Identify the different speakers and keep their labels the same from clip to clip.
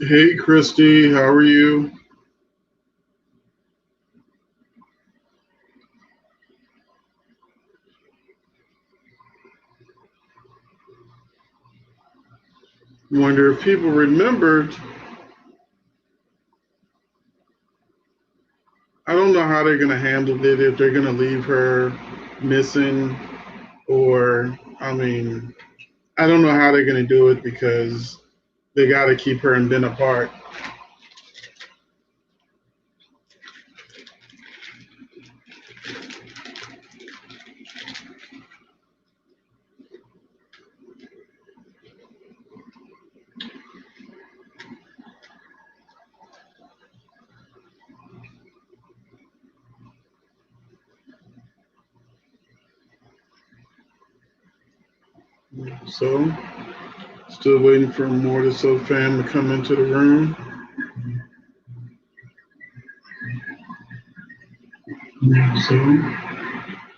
Speaker 1: Hey, Christy, how are you? Wonder if people remembered. I don't know how they're going to handle it, if they're going to leave her missing, or, I mean, I don't know how they're going to do it because they got to keep her and Ben apart. So, still waiting for more to so fam to come into the room. So,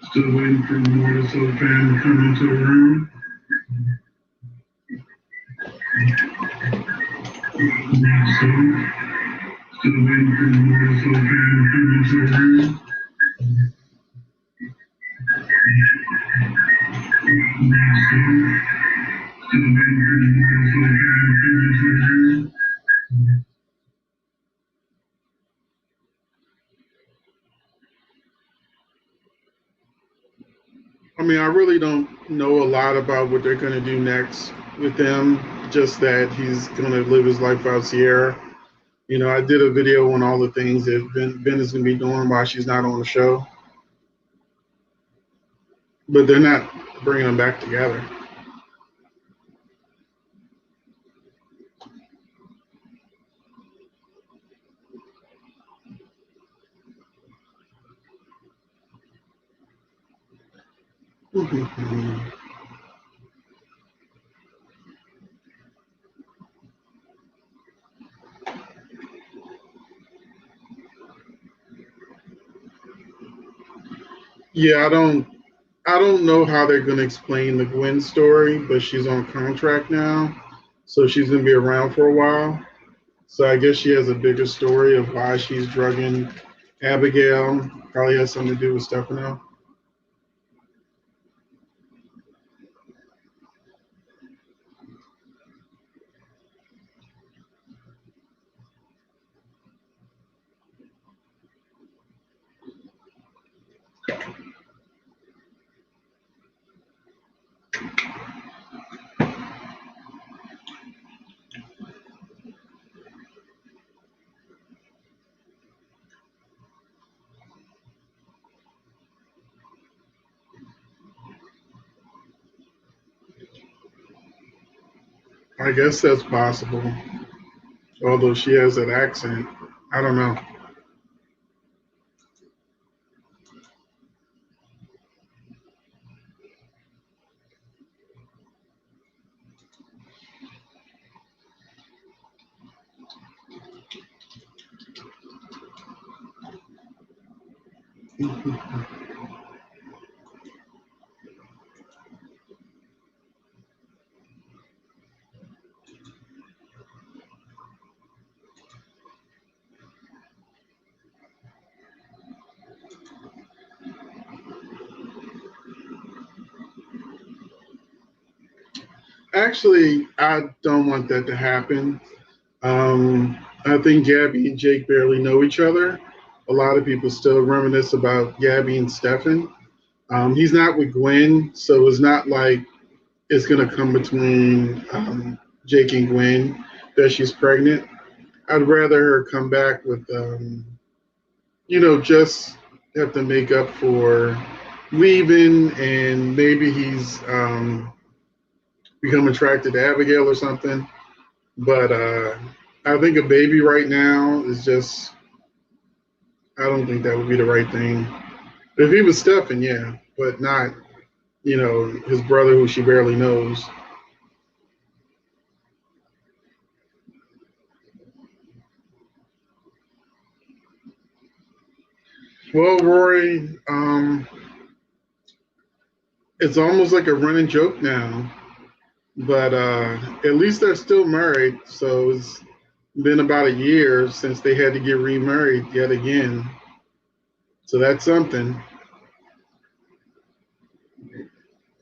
Speaker 1: still waiting for more to so fam to come into the room. So, still waiting for more to so fam to come into the room. I mean, I really don't know a lot about what they're going to do next with him, just that he's going to live his life out Sierra. You know, I did a video on all the things that Ben is going to be doing while she's not on the show, but they're not bringing them back together. Yeah, I don't know how they're going to explain the Gwen story, but she's on contract now, so she's going to be around for a while. So I guess she has a bigger story of why she's drugging Abigail. Probably has something to do with Stefano. I guess that's possible. Although she has that accent, I don't know. Actually, I don't want that to happen. I think Gabby and Jake barely know each other. A lot of people still reminisce about Gabby and Stefan. He's not with Gwen, so it's not like it's going to come between Jake and Gwen that she's pregnant. I'd rather her come back with, just have to make up for leaving, and maybe he's become attracted to Abigail or something. But I think a baby right now is just, I don't think that would be the right thing. If he was Stefan, yeah, but not, his brother who she barely knows. Well, Rory, it's almost like a running joke now, but at least they're still married. So it's been about a year since they had to get remarried yet again. So that's something.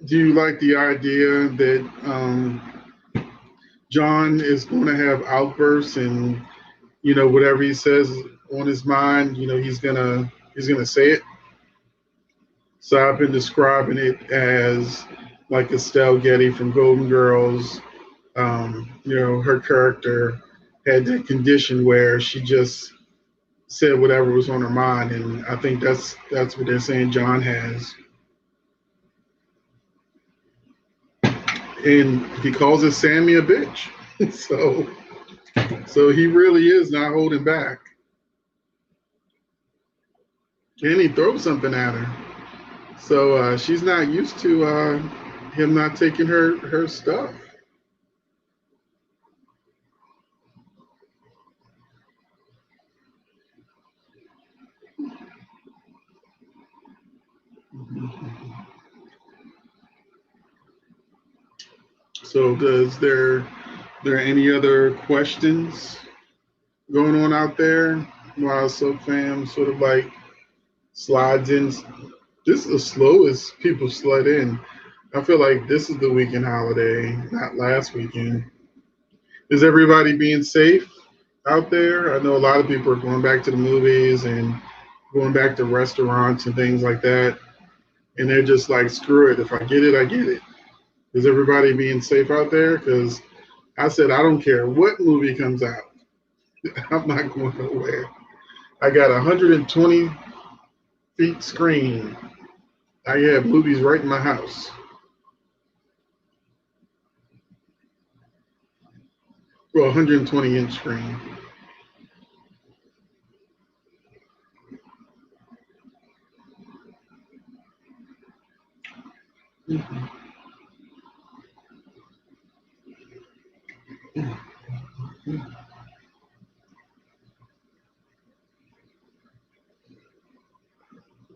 Speaker 1: Do you like the idea that John is going to have outbursts and whatever he says on his mind, he's gonna say it. So I've been describing it as like Estelle Getty from Golden Girls. Her character had that condition where she just said whatever was on her mind, and I think that's what they're saying John has. And he calls his Sammy a bitch. So he really is not holding back. And he throws something at her. So she's not used to him not taking her stuff. So there any other questions going on out there while Soap Fam sort of like slides in? This is the slowest people slid in. I feel like this is the weekend holiday, not last weekend. Is everybody being safe out there? I know a lot of people are going back to the movies and going back to restaurants and things like that. And they're just like, screw it. If I get it, I get it. Is everybody being safe out there? Because I said, I don't care what movie comes out. I'm not going nowhere. I got 120 feet screen. I have movies right in my house. Well, 120-inch screen.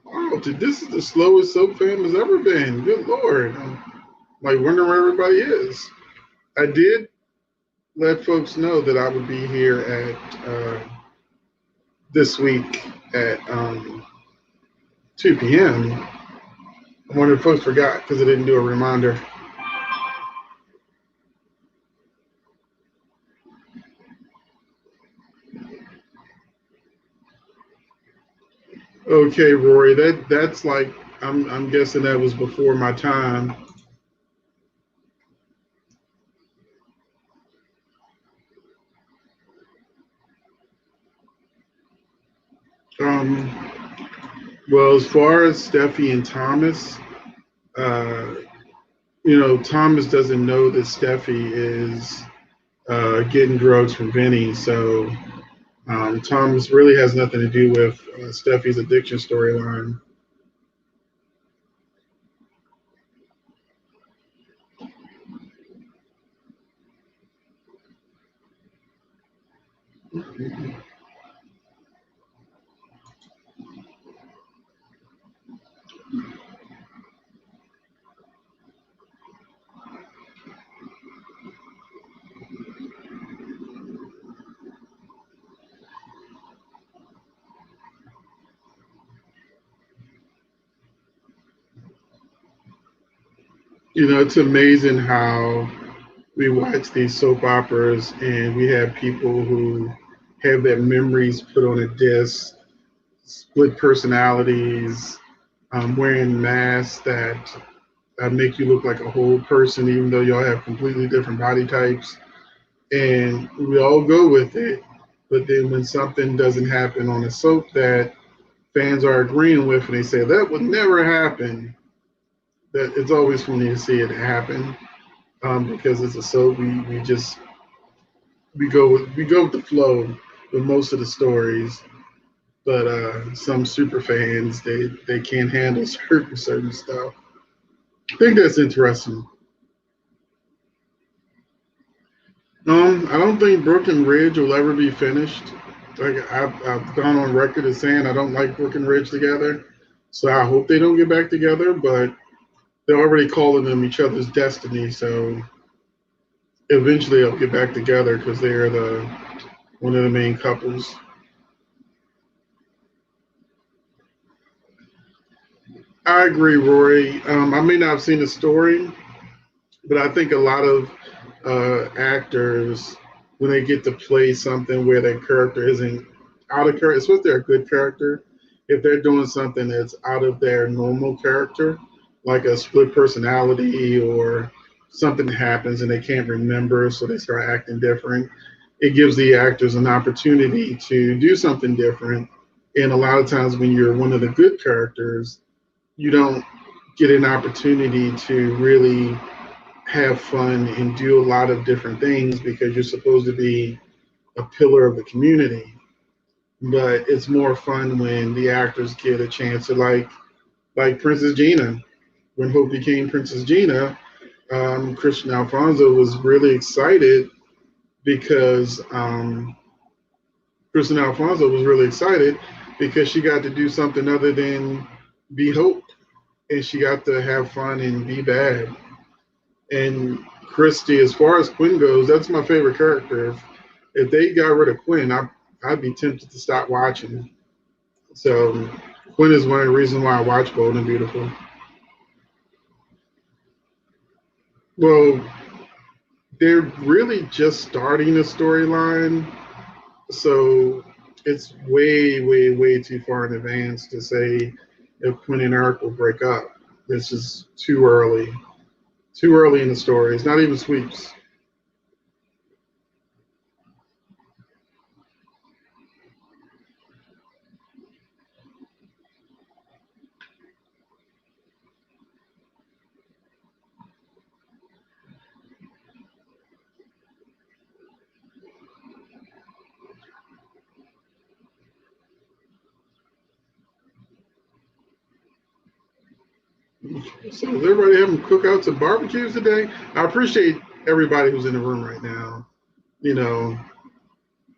Speaker 1: Wow, dude, this is the slowest Soap Fam has ever been. Good Lord. I'm like wondering where everybody is. I did let folks know that I would be here at this week at 2 p.m. I wonder if folks forgot because I didn't do a reminder. Okay, Rory, that's like I'm guessing that was before my time. Um, well, as far as Steffi and Thomas, uh, Thomas doesn't know that Steffi is getting drugs from Vinny, so Thomas really has nothing to do with Steffi's addiction storyline. It's amazing how we watch these soap operas and we have people who have their memories put on a disc, split personalities, wearing masks that make you look like a whole person, even though y'all have completely different body types. And we all go with it. But then when something doesn't happen on a soap that fans are agreeing with, and they say that would never happen. That it's always funny to see it happen, because it's a soap. We go with the flow with most of the stories, but some super fans they can't handle certain stuff. I think that's interesting. I don't think Brook and Ridge will ever be finished. Like I've gone on record as saying I don't like Brook and Ridge together, so I hope they don't get back together. But they're already calling them each other's destiny, so eventually they'll get back together because they're the one of the main couples. I agree, Rory. I may not have seen the story, but I think a lot of actors, when they get to play something where their character isn't out of character, especially if they're a good character, if they're doing something that's out of their normal character, like a split personality or something happens and they can't remember, so they start acting different, it gives the actors an opportunity to do something different. And a lot of times, when you're one of the good characters, you don't get an opportunity to really have fun and do a lot of different things because you're supposed to be a pillar of the community. But it's more fun when the actors get a chance to like Princess Gina. When Hope became Princess Gina, Christian Alfonso was really excited because Christian Alfonso was really excited because she got to do something other than be Hope, and she got to have fun and be bad. And Christy, as far as Quinn goes, that's my favorite character. If they got rid of Quinn, I'd be tempted to stop watching. So Quinn is one of the reasons why I watch Bold and Beautiful. Well, they're really just starting a storyline, so it's way, way, way too far in advance to say if Quinn and Eric will break up. It's just too early. Too early in the story. It's not even sweeps. So is everybody having cookouts and barbecues today? I appreciate everybody who's in the room right now. You know,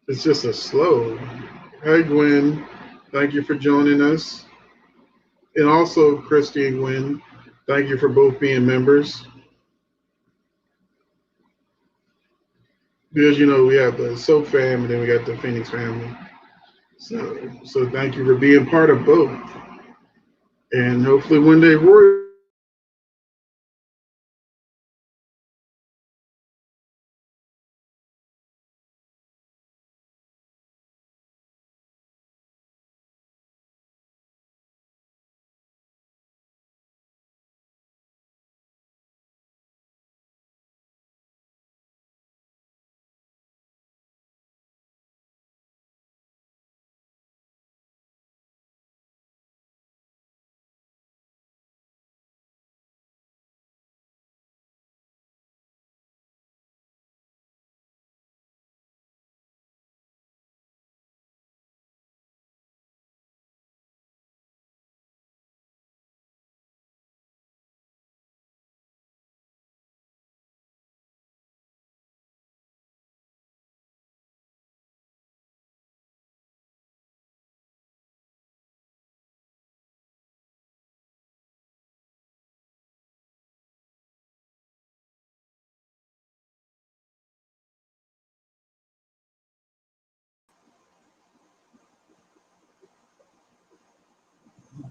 Speaker 1: it's just a slow. Hi, Gwen. Thank you for joining us. And also, Christy and Gwen, thank you for both being members. Because, we have the Soap fam and then we got the Phoenix family. So thank you for being part of both. And hopefully one day Roy.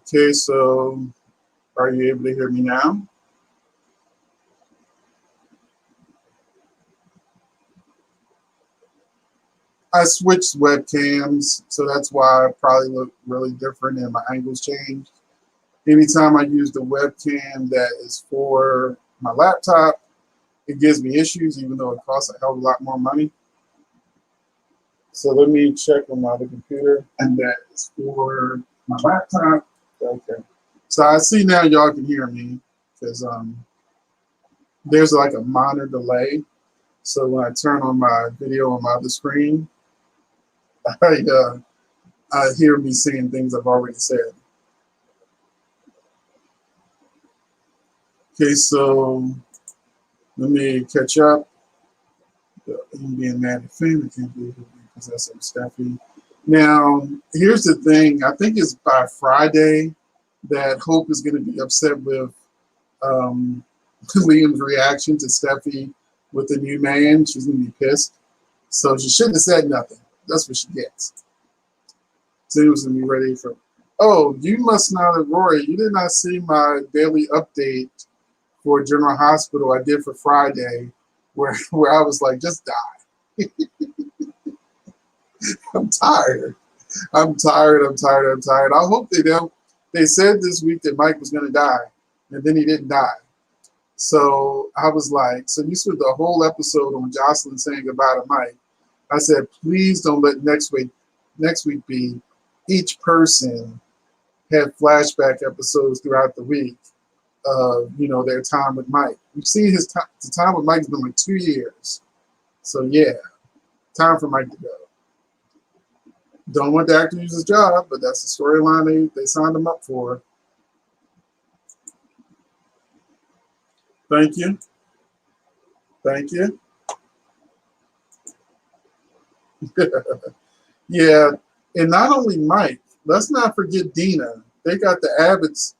Speaker 1: Okay, so are you able to hear me now? I switched webcams, so that's why I probably look really different and my angles changed. Anytime I use the webcam that is for my laptop, it gives me issues, even though it costs a hell of a lot more money. So let me check on my other computer, and that is for My laptop. Okay. So I see now y'all can hear me because there's like a minor delay. So when I turn on my video on my other screen, I hear me saying things I've already said. Okay, so let me catch up. Him being mad at fame, I can't believe it because that's some Steffi. Now, here's the thing. I think it's by Friday that Hope is going to be upset with Liam's reaction to Steffi with the new man. She's going to be pissed. So she shouldn't have said nothing. That's what she gets. So he was going to be ready for. Oh, you must not have, Rory. You did not see my daily update for General Hospital I did for Friday, where I was like, just die. I'm tired. I'm tired. I hope they don't. They said this week that Mike was going to die, and then he didn't die. So I was like, so you spent the whole episode on Jocelyn saying goodbye to Mike. I said, please don't let next week be each person had flashback episodes throughout the week of their time with Mike. You've seen the time with Mike's been like 2 years. So yeah, time for Mike to go. Don't want the actor to lose his job, but that's the storyline they signed him up for. Thank you. Thank you. Yeah, and not only Mike, let's not forget Dina. They got the Abbotts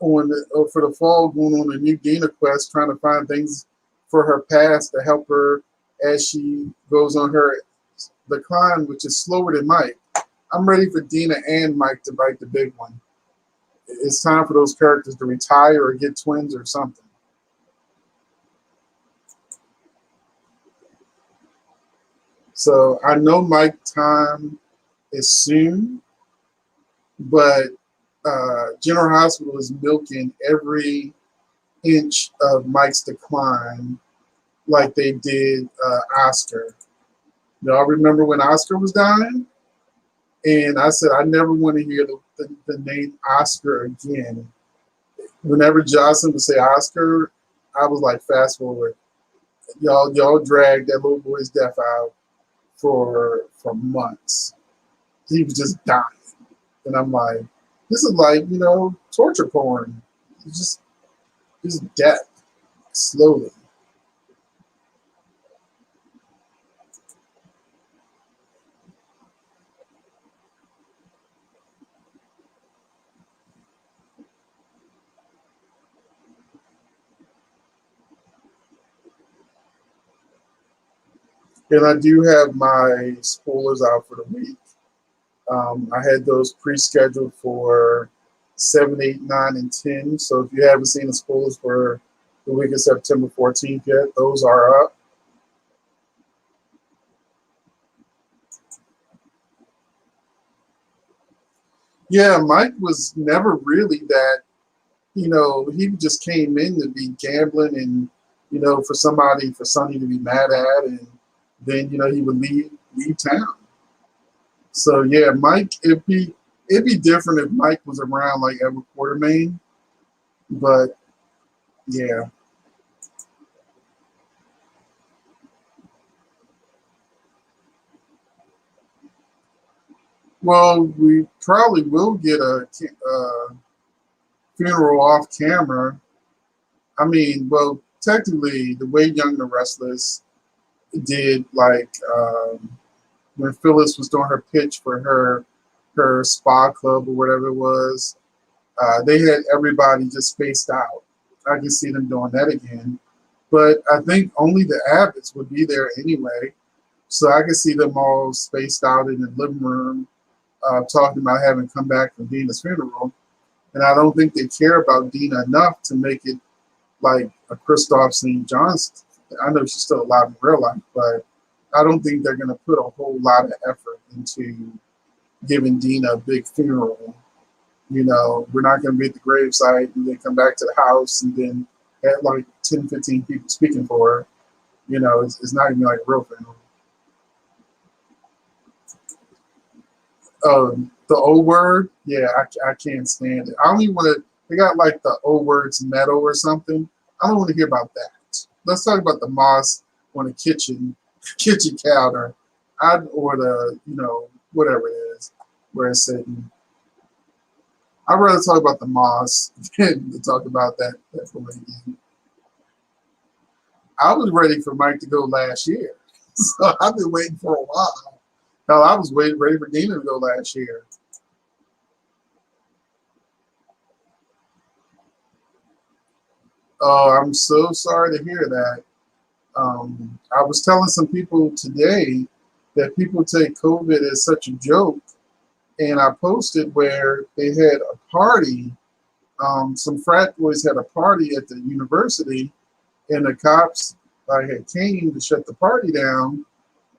Speaker 1: for the fall going on a new Dina quest, trying to find things for her past to help her as she goes on her decline, which is slower than Mike. I'm ready for Dina and Mike to bite the big one. It's time for those characters to retire or get twins or something. So I know Mike's time is soon, but General Hospital is milking every inch of Mike's decline like they did Oscar. Y'all remember when Oscar was dying? And I said, I never want to hear the name Oscar again. Whenever Jocelyn would say Oscar, I was like, fast forward. Y'all dragged that little boy's death out for months. He was just dying. And I'm like, this is like, torture porn. It's just death, slowly. And I do have my spoilers out for the week. I had those pre-scheduled for 7, 8, 9, and 10. So if you haven't seen the spoilers for the week of September 14th yet, those are up. Yeah, Mike was never really that, he just came in to be gambling and, for Sonny to be mad at, and then, he would leave town. So yeah, Mike, it'd be different if Mike was around like Edward Quartermaine, but yeah. Well, we probably will get a funeral off camera. I mean, well, technically, the way Young and the Restless did, like when Phyllis was doing her pitch for her spa club or whatever it was, they had everybody just spaced out. I can see them doing that again, but I think only the Abbotts would be there anyway, so I can see them all spaced out in the living room, talking about having come back from Dina's funeral. And I don't think they care about Dina enough to make it like a Christoph St. John's. I know she's still alive in real life, but I don't think they're going to put a whole lot of effort into giving Dina a big funeral. We're not going to be at the gravesite and then come back to the house and then have like 10, 15 people speaking for her. It's not going to be like a real funeral.
Speaker 2: The O word, yeah, I can't stand it. I don't even want to. They got like the O words metal or something. I don't want to hear about that. Let's talk about the moss on the kitchen counter, or the whatever it is where it's sitting. I'd rather talk about the moss than to talk about that filet again. I was ready for Mike to go last year, so I've been waiting for a while. Hell, I was ready for Dina to go last year. Oh, I'm so sorry to hear that. I was telling some people today that people take COVID as such a joke, and I posted where they had a party. Some frat boys had a party at the university, and the cops had came to shut the party down.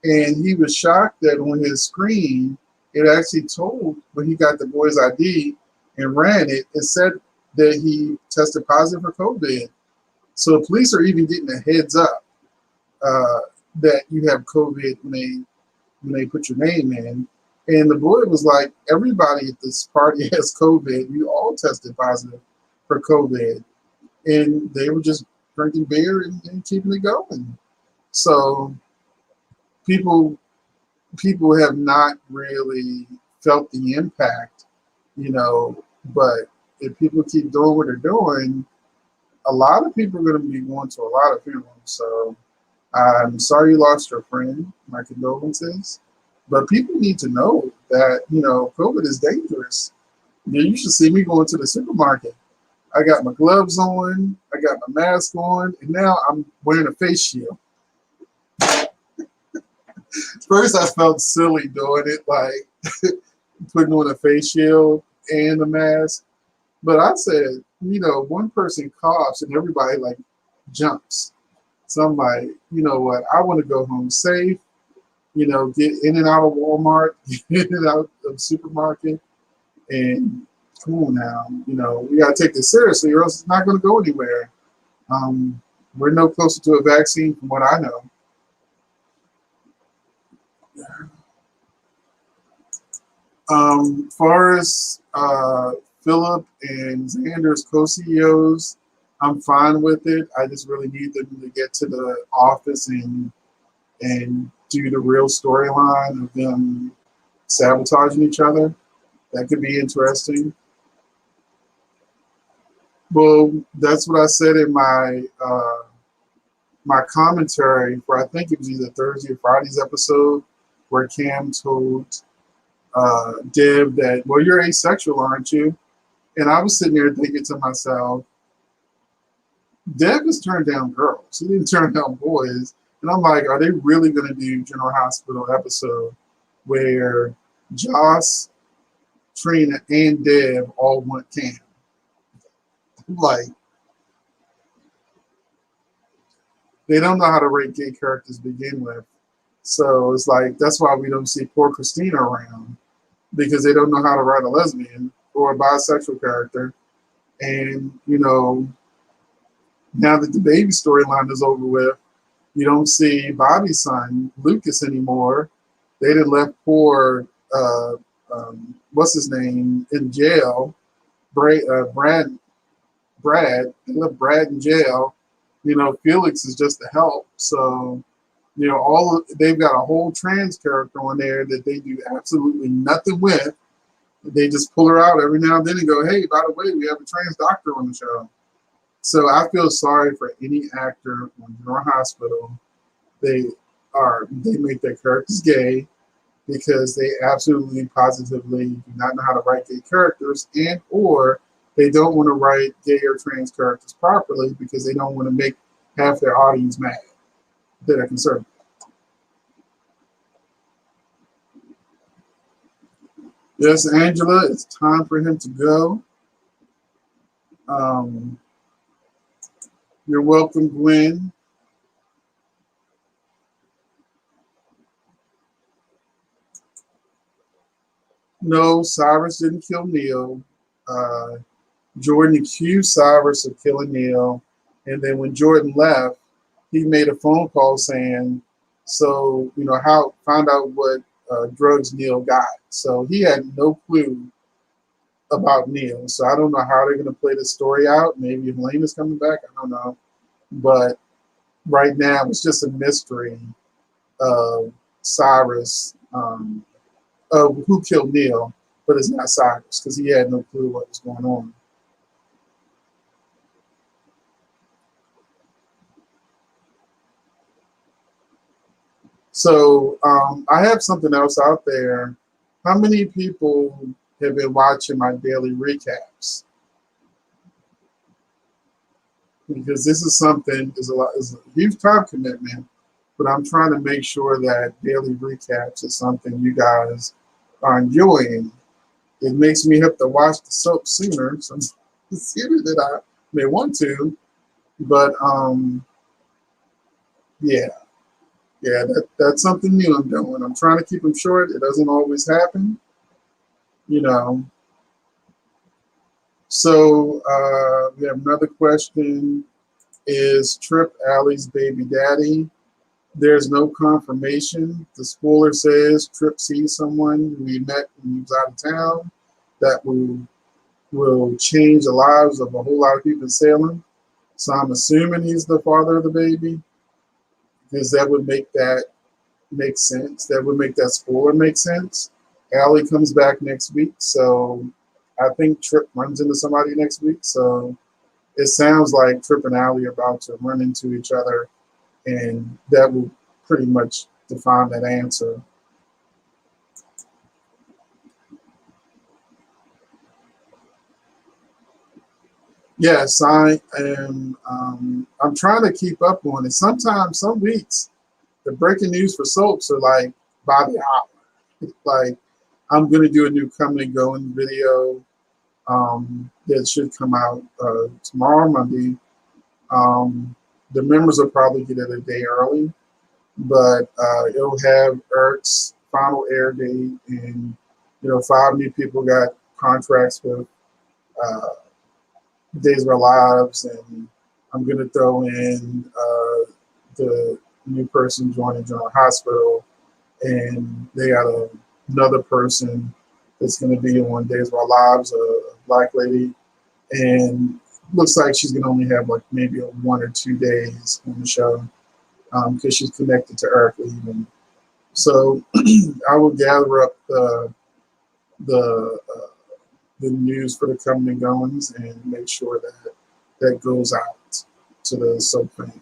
Speaker 2: And he was shocked that on his screen, it actually told when he got the boy's ID and ran it, it said that he tested positive for COVID. So the police are even getting a heads up that you have COVID when they put your name in. And the boy was like, everybody at this party has COVID. You all tested positive for COVID. And they were just drinking beer and keeping it going. So people have not really felt the impact, but if people keep doing what they're doing, a lot of people are going to be going to a lot of funerals. So I'm sorry you lost your friend. My condolences. But people need to know that, COVID is dangerous. You should see me going to the supermarket. I got my gloves on, I got my mask on, and now I'm wearing a face shield. First, I felt silly doing it, like putting on a face shield and a mask. But I said, one person coughs and everybody like jumps. So I'm like, you know what? I want to go home safe, get in and out of Walmart, get in and out of the supermarket. And come on now, we got to take this seriously or else it's not going to go anywhere. We're no closer to a vaccine from what I know. Far as Philip and Xander's co-CEOs, I'm fine with it. I just really need them to get to the office and do the real storyline of them sabotaging each other. That could be interesting. Well, that's what I said in my my commentary for, I think it was either Thursday or Friday's episode, where Cam told Deb that, well, you're asexual, aren't you? And I was sitting there thinking to myself, Deb has turned down girls. She didn't turn down boys. And I'm like, are they really going to do General Hospital episode where Joss, Trina, and Deb all want Cam? Like, they don't know how to rate gay characters to begin with. So it's like, that's why we don't see poor Christina around, because they don't know how to write a lesbian or a bisexual character. And, now that the baby storyline is over with, you don't see Bobby's son, Lucas, anymore. They done left poor, what's his name, in jail. Brad. They left Brad in jail. Felix is just a help. So, they've got a whole trans character on there that they do absolutely nothing with. They just pull her out every now and then and go, hey, by the way, we have a trans doctor on the show. So I feel sorry for any actor on General Hospital. They make their characters gay because they absolutely positively do not know how to write gay characters, and or they don't want to write gay or trans characters properly because they don't want to make half their audience mad that are conservative. Yes, Angela, it's time for him to go. You're welcome, Gwen. No, Cyrus didn't kill Neil. Jordan accused Cyrus of killing Neil. And then when Jordan left, he made a phone call saying, so, how found out what drugs Neil got. So he had no clue about Neil. So I don't know how they're going to play the story out. Maybe if Lane is coming back, I don't know. But right now, it's just a mystery of Cyrus, of who killed Neil, but it's not Cyrus because he had no clue what was going on. So I have something else out there. How many people have been watching my daily recaps? Because this is something is a huge time commitment, but I'm trying to make sure that daily recaps is something you guys are enjoying. It makes me have to watch the soap sooner, sooner than I may want to. But yeah, that's something new I'm doing. I'm trying to keep them short. It doesn't always happen, you know. So we have another question. Is Trip Allie's baby daddy? There's no confirmation. The spoiler says Trip sees someone who he met when he was out of town that will change the lives of a whole lot of people in Salem. So I'm assuming he's the father of the baby, because that would make sense. That would make that spoiler make sense. Allie comes back next week, so I think Trip runs into somebody next week. So it sounds like Trip and Allie are about to run into each other, and that will pretty much define that answer. Yes, I am. I'm trying to keep up on it. Sometimes, some weeks, the breaking news for soaps are like by the hour. Like, I'm going to do a new coming and going video that should come out tomorrow, Monday. The members will probably get it a day early, but it'll have Eric's final air date, and 5 new people got contracts with Days of Our Lives, and I'm going to throw in the new person joining General Hospital, and they got another person that's going to be on Days of Our Lives, a black lady, and looks like she's going to only have like maybe 1 or 2 days on the show because she's connected to Eric even. So I will gather up the news for the coming and goings and make sure that that goes out to the soap fan.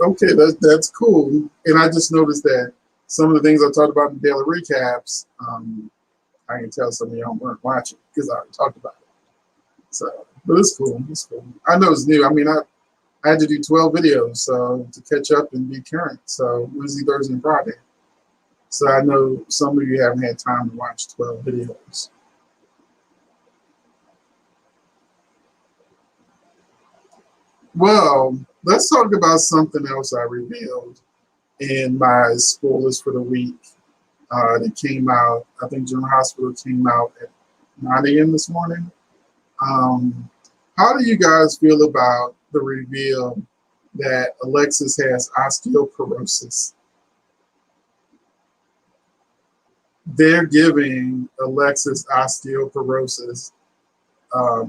Speaker 2: Okay, that's cool. And I just noticed that some of the things I talked about in daily recaps, I can tell some of y'all weren't watching because I already talked about it. So, but it's cool. It's cool. I know it's new. I mean, I had to do 12 videos so to catch up and be current. So Wednesday, Thursday, and Friday. So I know some of you haven't had time to watch 12 videos. Well, let's talk about something else I revealed in my spoilers for the week. That came out, I think General Hospital came out at 9 a.m. this morning. How do you guys feel about the reveal that Alexis has osteoporosis? They're giving Alexis osteoporosis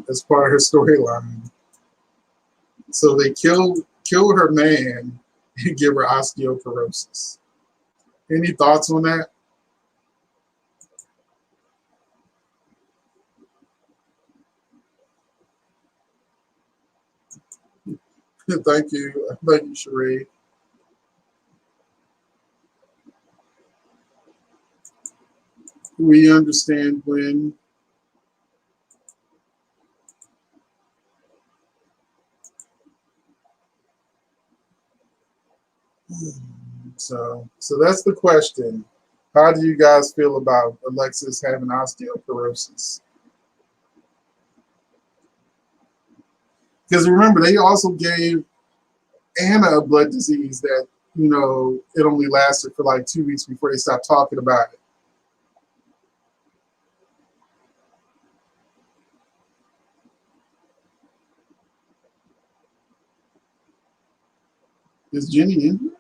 Speaker 2: as part of her storyline. So they kill her man and give her osteoporosis. Any thoughts on that? Thank you, Sheree. We understand when. So that's the question. How do you guys feel about Alexis having osteoporosis? Because remember, they also gave Anna a blood disease that, it only lasted for like 2 weeks before they stopped talking about it. Is Jenny in here?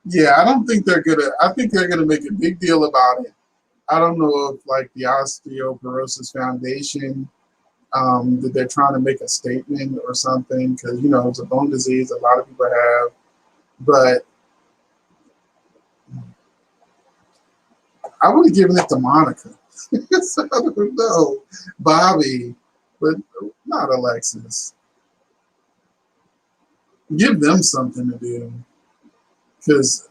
Speaker 2: Yeah, I don't think they're gonna. I think they're gonna make a big deal about it. I don't know if like the Osteoporosis Foundation that they're trying to make a statement or something because you know it's a bone disease a lot of people have, but I would have given it to Monica. So I don't know, Bobby, but not Alexis. Give them something to do because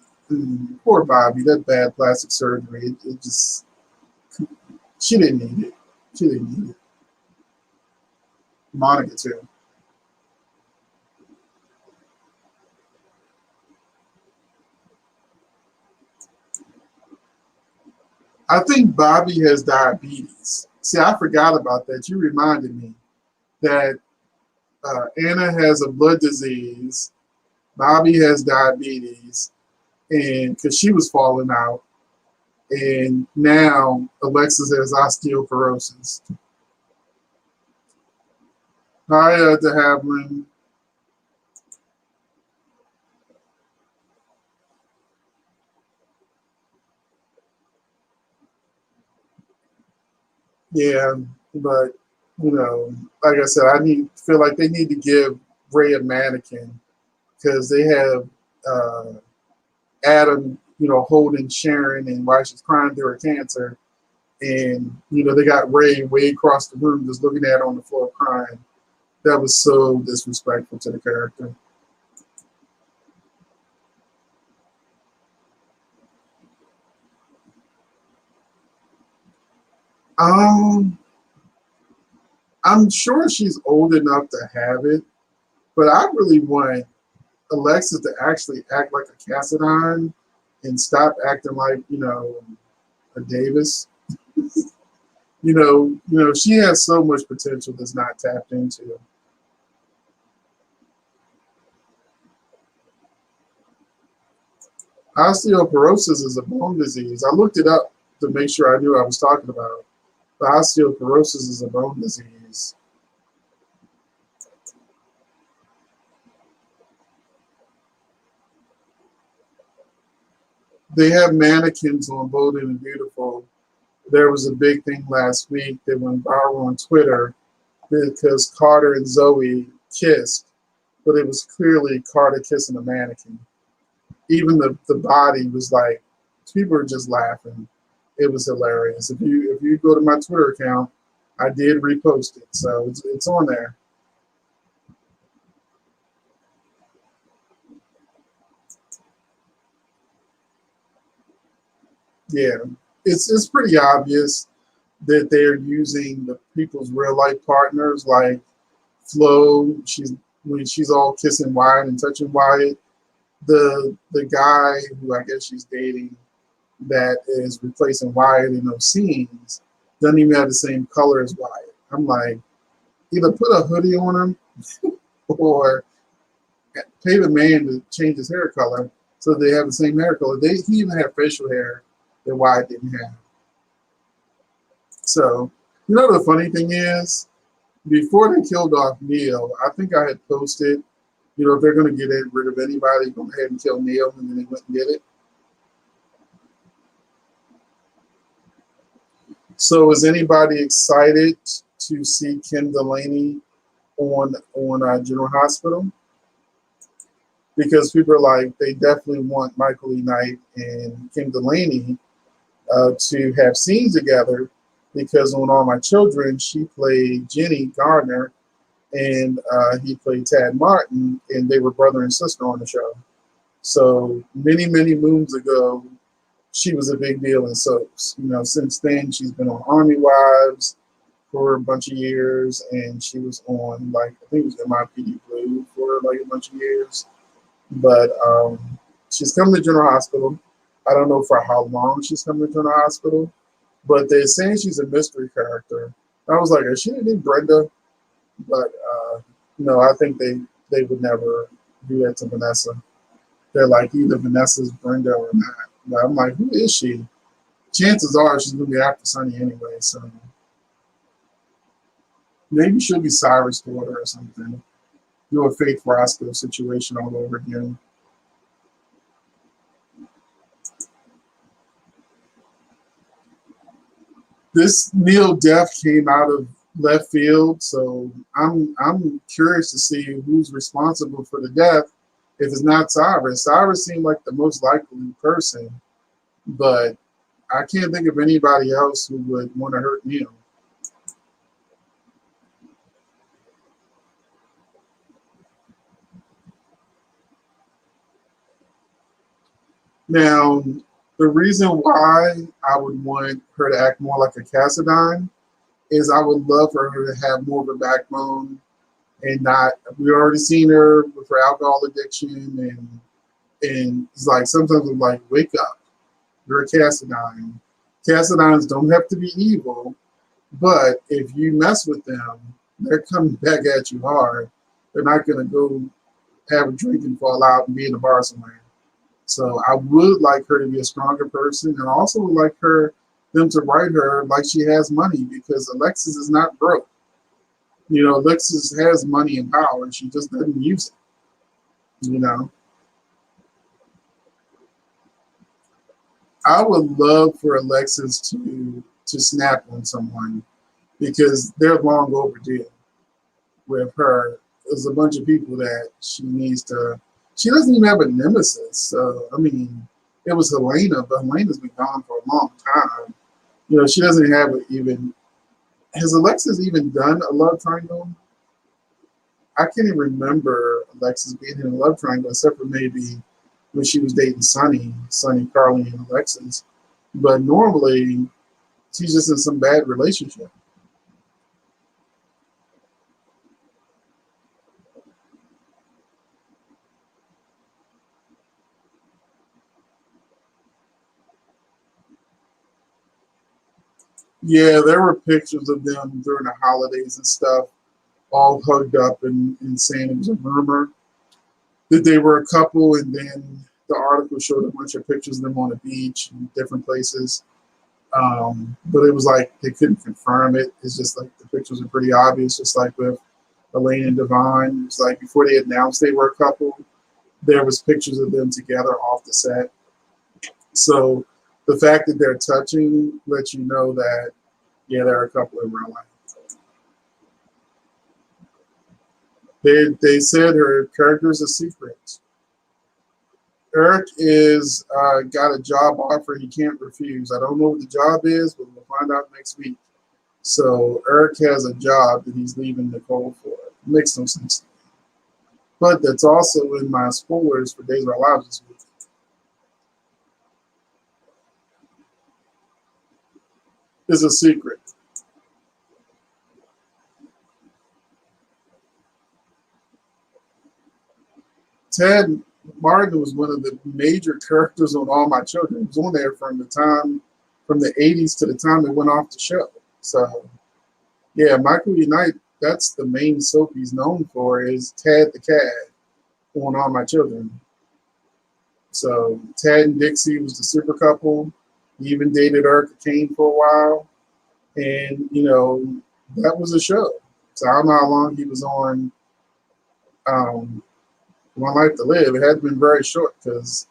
Speaker 2: poor Bobby, that bad plastic surgery, it just she didn't need it. She didn't need it. Monica too. I think Bobby has diabetes. See, I forgot about that. You reminded me that Anna has a blood disease. Bobby has diabetes, and because she was falling out, and now Alexis has osteoporosis. Hi, De Havilland. Yeah, but you know, like I said, feel like they need to give Ray a mannequin because they have Adam, you know, holding Sharon and while she's crying through her cancer, and you know they got Ray way across the room just looking at her on the floor crying. That was so disrespectful to the character. Um, I'm sure she's old enough to have it, but I really want Alexis to actually act like a Cassadine and stop acting like you know a Davis. She has so much potential that's not tapped into. Osteoporosis is a bone disease. I looked it up to make sure I knew what I was talking about. But osteoporosis is a bone disease. They have mannequins on Bold and Beautiful. There was a big thing last week that went viral on Twitter because Carter and Zoe kissed, but it was clearly Carter kissing a mannequin. Even the body was like, people were just laughing. It was hilarious. If you go to my Twitter account, I did repost it, so it's on there. Yeah, it's pretty obvious that they're using the people's real life partners, like Flo. When she's all kissing Wyatt and touching Wyatt. The guy who I guess she's dating that is replacing Wyatt in those scenes doesn't even have the same color as Wyatt. I'm like, either put a hoodie on him or pay the man to change his hair color so they have the same hair color. He even had facial hair that Wyatt didn't have. So, you know, the funny thing is, before they killed off Neil, I think I had posted, you know, if they're going to get rid of anybody, go ahead and kill Neil, and then they went and did it. So, is anybody excited to see Kim Delaney on General Hospital? Because people are like, they definitely want Michael E. Knight and Kim Delaney to have scenes together because on All My Children, she played Jenny Gardner and he played Tad Martin, and they were brother and sister on the show. So many, many moons ago, she was a big deal in soaps. You know, since then, she's been on Army Wives for a bunch of years, and she was on, like, I think it was NYPD Blue for like a bunch of years. But she's coming to General Hospital. I don't know for how long she's coming to General Hospital, But they're saying she's a mystery character. I was like, is she named Brenda? But no, I think they would never do that to Vanessa. They're like either Vanessa's Brenda or not. But I'm like, who is she? Chances are she's gonna be after Sunny anyway, so maybe she'll be Cyrus' daughter or something. Do a Faith Roscoe situation all over again. This Neil death came out of left field, so I'm curious to see who's responsible for the death. If it's not Cyrus, Cyrus seemed like the most likely person, but I can't think of anybody else who would want to hurt Neil. Now, the reason why I would want her to act more like a Cassadine is I would love for her to have more of a backbone and not. We already seen her with her alcohol addiction, and it's like sometimes I'm like, wake up, you're a Cassadine. Cassadines don't have to be evil, but if you mess with them, they're coming back at you hard. They're not gonna go have a drink and fall out and be in a bar somewhere. So I would like her to be a stronger person, and also would like them to write her like she has money because Alexis is not broke. You know, Alexis has money and power, and she just doesn't use it. You know, I would love for Alexis to snap on someone because they're long overdue with her. There's a bunch of people that she needs to. She doesn't even have a nemesis. So I mean, it was Helena, but Helena's been gone for a long time. You know, she doesn't have even. Has Alexis even done a love triangle? I can't even remember Alexis being in a love triangle except for maybe when she was dating Sonny, Carly, and Alexis. But normally, she's just in some bad relationship. Yeah, there were pictures of them during the holidays and stuff, all hugged up and saying it was a rumor that they were a couple, and then the article showed a bunch of pictures of them on the beach and different places. But it was like they couldn't confirm it. It's just like the pictures are pretty obvious, just like with Elaine and Devon. It's like before they announced they were a couple, there was pictures of them together off the set. So the fact that they're touching lets you know that yeah, they're a couple in real life. They said her character's a secret. Eric is got a job offer he can't refuse. I don't know what the job is, but we'll find out next week. So Eric has a job that he's leaving Nicole for. It makes no sense to me. But that's also in my spoilers for Days of Our Lives this week. It's a secret. Ted Martin was one of the major characters on All My Children. He was on there from the 80s to the time it went off the show. So, yeah, Michael Unite, that's the main soap he's known for is Tad the Cad on All My Children. So, Tad and Dixie was the super couple. He even dated Erica Kane for a while. And, you know, that was a show. So, I don't know how long he was on um, One Life to Live. It had been very short because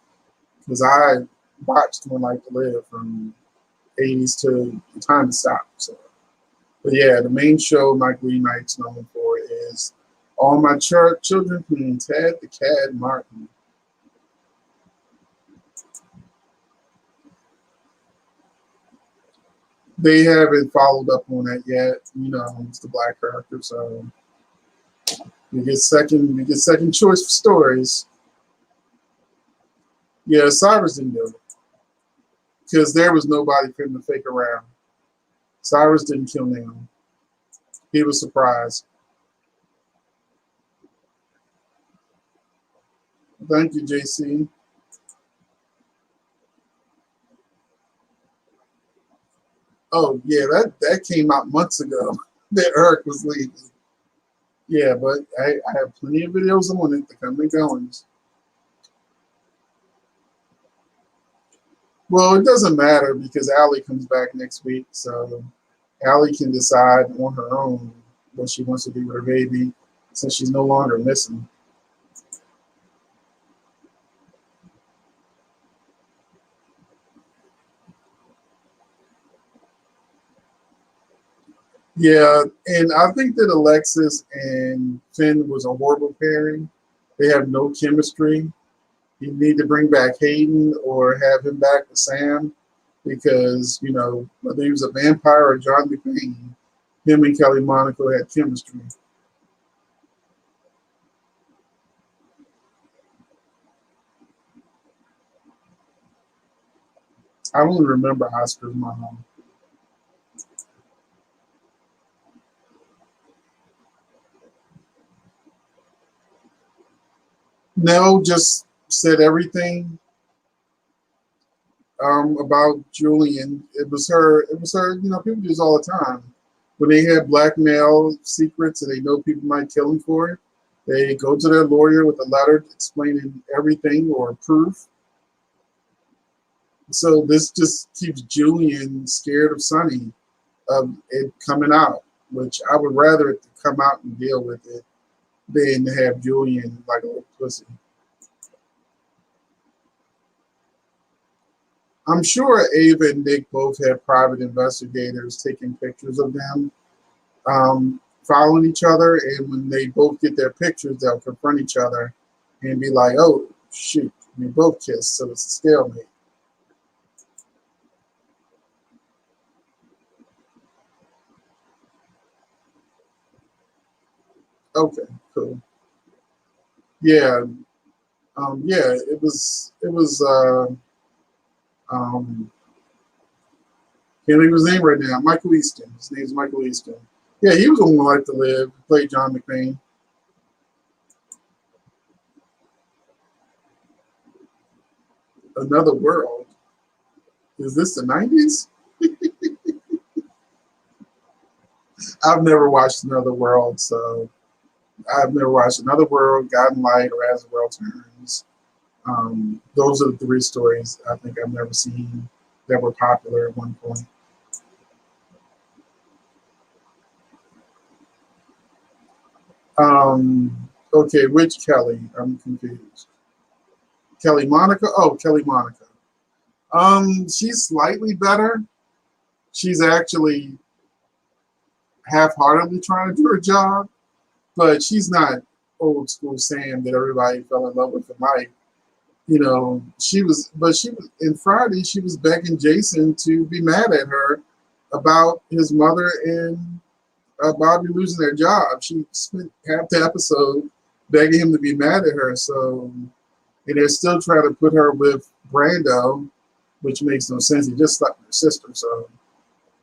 Speaker 2: I watched One Life to Live from 80s to the time to stop. So, but yeah, the main show Michael Lee Knight's known for is All My Children, including Ted the Cad Martin. They haven't followed up on that yet. You know, it's the black character, so we get second choice for stories. Yeah, Cyrus didn't do it because there was nobody for him to fake around. Cyrus didn't kill Naomi. He was surprised. Thank you, JC. Oh yeah, that came out months ago that Eric was leaving. Yeah, but I have plenty of videos on it, the coming and goings. Well, it doesn't matter because Allie comes back next week, so Allie can decide on her own what she wants to do with her baby since she's no longer missing. Yeah, and I think that Alexis and Finn was a horrible pairing. They have no chemistry. You need to bring back Hayden or have him back with Sam because, whether he was a vampire or John McCain, him and Kelly Monaco had chemistry. I only remember Oscar's mom. Nell just said everything about Julian. It was her. It was her. People do this all the time. When they have blackmail secrets and they know people might kill them for it, they go to their lawyer with a letter explaining everything or proof. So this just keeps Julian scared of Sonny, of it coming out, which I would rather it to come out and deal with it than to have Julian like a little pussy. I'm sure Ava and Nick both have private investigators taking pictures of them following each other, and when they both get their pictures, they'll confront each other and be like, "Oh shoot, we both kissed, so it's a stalemate." Okay, cool. Yeah, yeah. It was. Um, can't think of his name right now. Michael Easton. His name's Michael Easton. Yeah, he was on Life to Live. Played John McCain. Another World. Is this the '90s? I've never watched Another World, so I've never watched Another World, God and Light, or As the World Turns. Those are the three stories I think I've never seen that were popular at one point. Okay, which Kelly? I'm confused. Kelly Monica? Oh, Kelly Monica. She's slightly better. She's actually half-heartedly trying to do her job, but she's not old school Sam that everybody fell in love with in life. She was in Friday. She was begging Jason to be mad at her about his mother and Bobby losing their job. She spent half the episode begging him to be mad at her. So, and they're still trying to put her with Brando, which makes no sense. He just slept with her sister. So,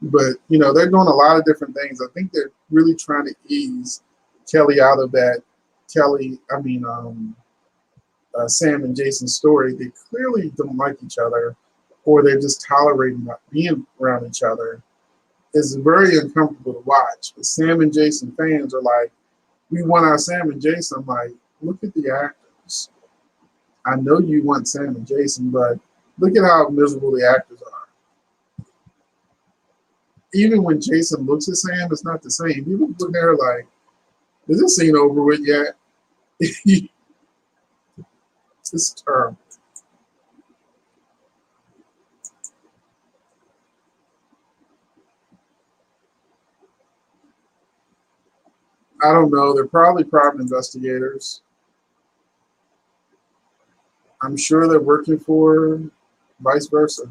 Speaker 2: but they're doing a lot of different things. I think they're really trying to ease Kelly out of that. Sam and Jason's story. They clearly don't like each other, or they're just tolerating not being around each other. It's very uncomfortable to watch. But Sam and Jason fans are like, we want our Sam and Jason. I'm like, look at the actors. I know you want Sam and Jason, but look at how miserable the actors are. Even when Jason looks at Sam, it's not the same. People look at her like, is this scene over with yet? It's terrible. I don't know. They're probably private investigators. I'm sure they're working for vice versa.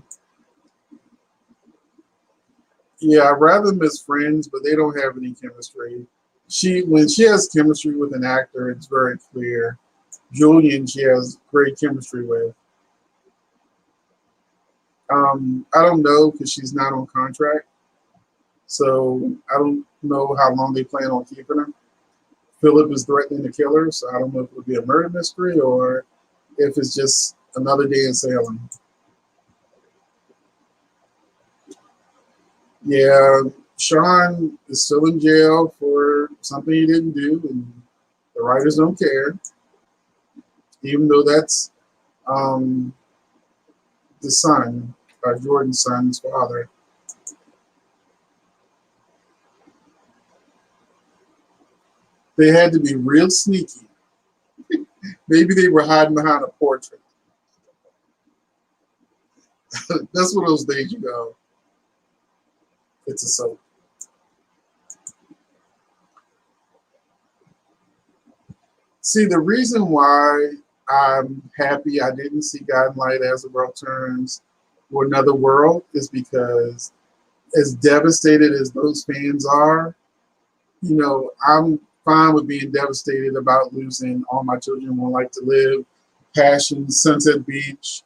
Speaker 2: Yeah, I'd rather them as friends, but they don't have any chemistry. When she has chemistry with an actor, it's very clear. Julian, she has great chemistry with. I don't know because she's not on contract, so I don't know how long they plan on keeping her. Philip is threatening to kill her, so I don't know if it would be a murder mystery or if it's just another day in Salem. Yeah, Sean is still in jail for something he didn't do, and the writers don't care, even though that's um, the son, Jordan's son's father. They had to be real sneaky. Maybe they were hiding behind a portrait. That's one of those days you go, it's a soap. See, the reason why I'm happy I didn't see God in Light as the World Turns or Another World is because, as devastated as those fans are, I'm fine with being devastated about losing All My Children Won't Like to Live, Passion, Sunset Beach,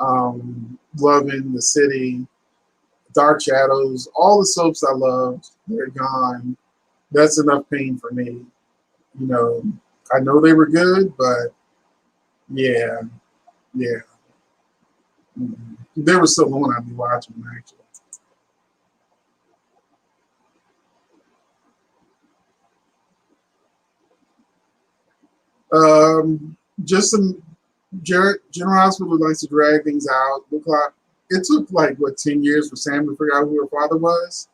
Speaker 2: Loving the City, Dark Shadows, all the soaps I loved, they're gone. That's enough pain for me. You know, I know they were good, but yeah, yeah. They were so long I'd be watching them actually. Just some General Hospital likes to drag things out. It took like what 10 years for Sam to figure out who her father was.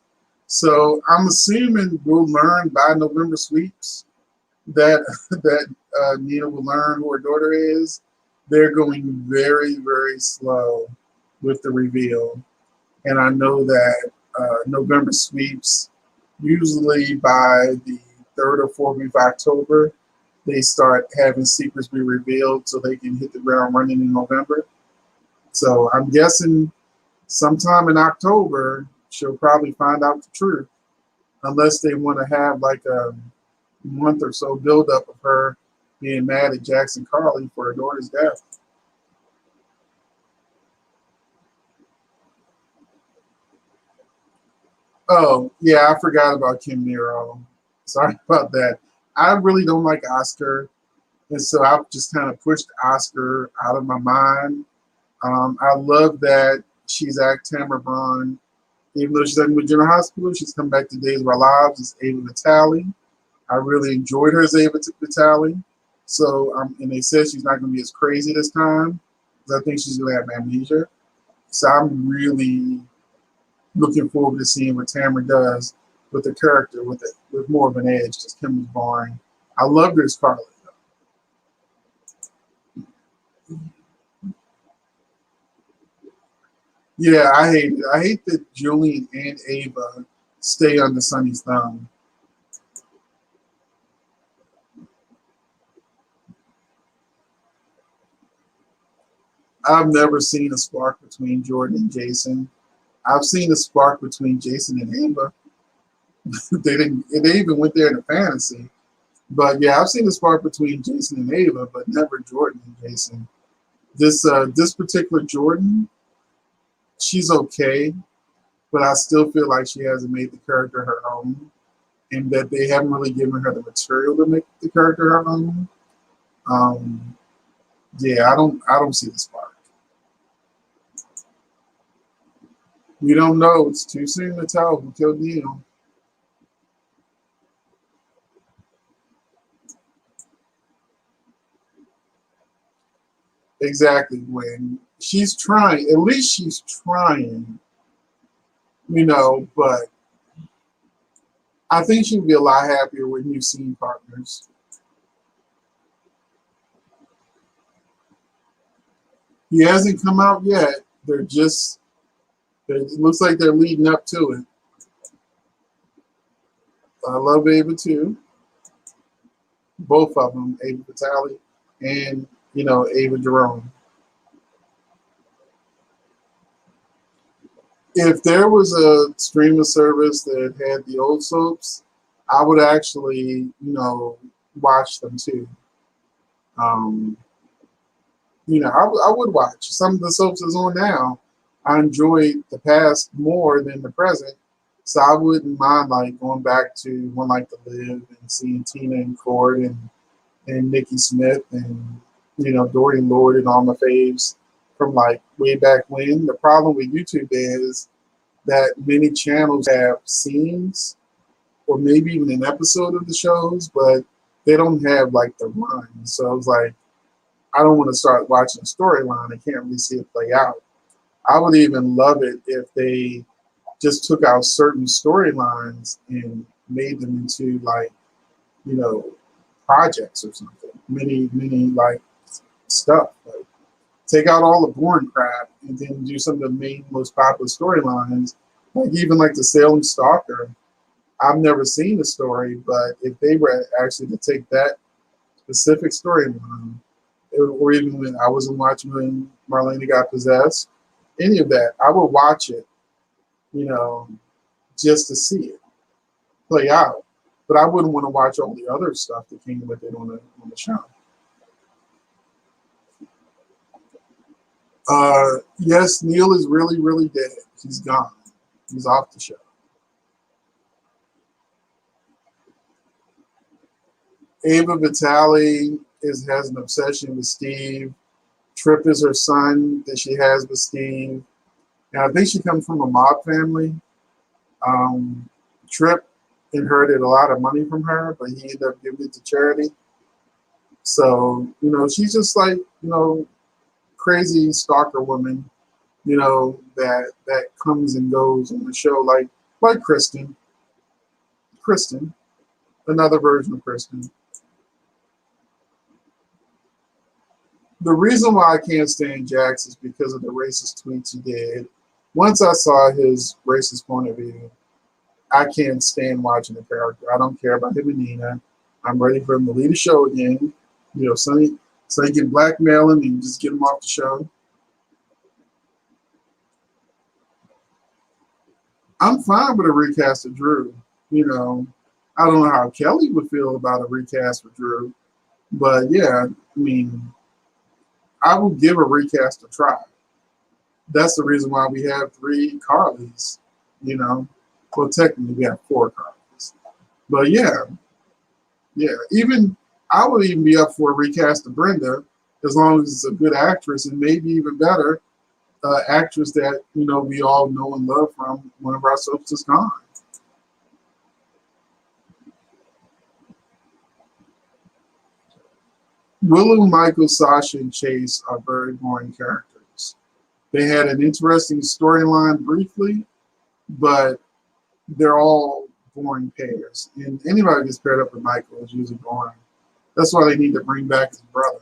Speaker 2: So I'm assuming we'll learn by November sweeps that that Nina will learn who her daughter is. They're going very, very slow with the reveal. And I know that November sweeps, usually by the 3rd or 4th week of October, they start having secrets be revealed so they can hit the ground running in November. So I'm guessing sometime in October, she'll probably find out the truth, unless they want to have like a month or so buildup of her being mad at Jackson Carly for her daughter's death. Oh, yeah, I forgot about Kim Nero. Sorry about that. I really don't like Oscar, and so I've just kind of pushed Oscar out of my mind. I love that she's act Tamara Braun, even though she's in with General Hospital, she's come back to Days of Our Lives as Ava Vitale. I really enjoyed her as Ava Vitale. So, and they said she's not going to be as crazy this time because I think she's going to have amnesia. So I'm really looking forward to seeing what Tamara does with the character with more of an edge because Kim was boring. I loved her as Carly. Yeah, I hate it. I hate that Julian and Ava stay under Sonny's thumb. I've never seen a spark between Jordan and Jason. I've seen a spark between Jason and Ava. They didn't. They even went there in a fantasy. But yeah, I've seen a spark between Jason and Ava, but never Jordan and Jason. This particular Jordan, she's okay, but I still feel like she hasn't made the character her own, and that they haven't really given her the material to make the character her own. Um, yeah, I don't see the spark. We don't know. It's too soon to tell who killed Neil. Exactly. When she's trying, at least she's trying, but I think she'd be a lot happier with new scene partners. He hasn't come out yet. It looks like they're leading up to it. I love Ava too. Both of them, Ava Vitale and, Ava Jerome. If there was a streaming service that had the old soaps, I would actually, watch them too. Um, I would watch some of the soaps that's on now. I enjoyed the past more than the present, so I wouldn't mind like going back to One Like to Live and seeing Tina and Cord and Nikki Smith and Dorian Lord and all my faves from like way back when. The problem with YouTube is that many channels have scenes or maybe even an episode of the shows, but they don't have like the run. So it's like I don't want to start watching a storyline. I can't really see it play out. I would even love it if they just took out certain storylines and made them into like, you know, projects or something. Many like stuff. Like take out all the boring crap and then do some of the main most popular storylines. Like even like the Salem Stalker. I've never seen the story, but if they were actually to take that specific storyline, or even when I wasn't watching when Marlena got possessed, any of that, I would watch it, you know, just to see it play out. But I wouldn't want to watch all the other stuff that came with it on the show. Yes, Neil is really, really dead. He's gone. He's off the show. Ava Vitale has an obsession with Steve. Trip is her son that she has with Steve. And I think she comes from a mob family. Um, Trip inherited a lot of money from her, but he ended up giving it to charity. So, you know, she's just like, you know, crazy stalker woman, you know, that comes and goes on the show like Kristen. Kristen, another version of Kristen. The reason why I can't stand Jax is because of the racist tweets he did. Once I saw his racist point of view, I can't stand watching the character. I don't care about him and Nina. I'm ready for him to lead the show again. You know, so he can blackmail him and just get him off the show. I'm fine with a recast of Drew. You know, I don't know how Kelly would feel about a recast for Drew, but yeah, I mean, I will give a recast a try. That's the reason why we have 3 Carlys. You know, well, technically we have 4 Carlys, but yeah. Even I would even be up for a recast of Brenda as long as it's a good actress and maybe even better actress that you know we all know and love from one of our soaps is gone. Willow, Michael, Sasha, and Chase are very boring characters. They had an interesting storyline briefly, but they're all boring pairs. And anybody who gets paired up with Michael is usually boring. That's why they need to bring back his brother.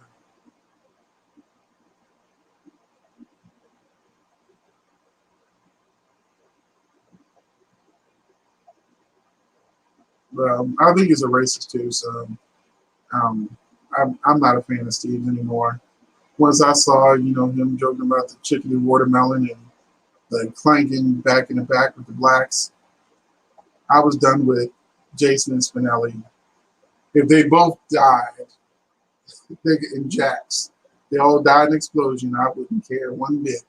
Speaker 2: But I think he's a racist too, so um, I'm not a fan of Steve anymore. Once I saw, you know, him joking about the chicken and watermelon and the clanking back in the back with the blacks, I was done with Jason and Spinelli. If they both died, they in Jax, they all died in an explosion, I wouldn't care one bit.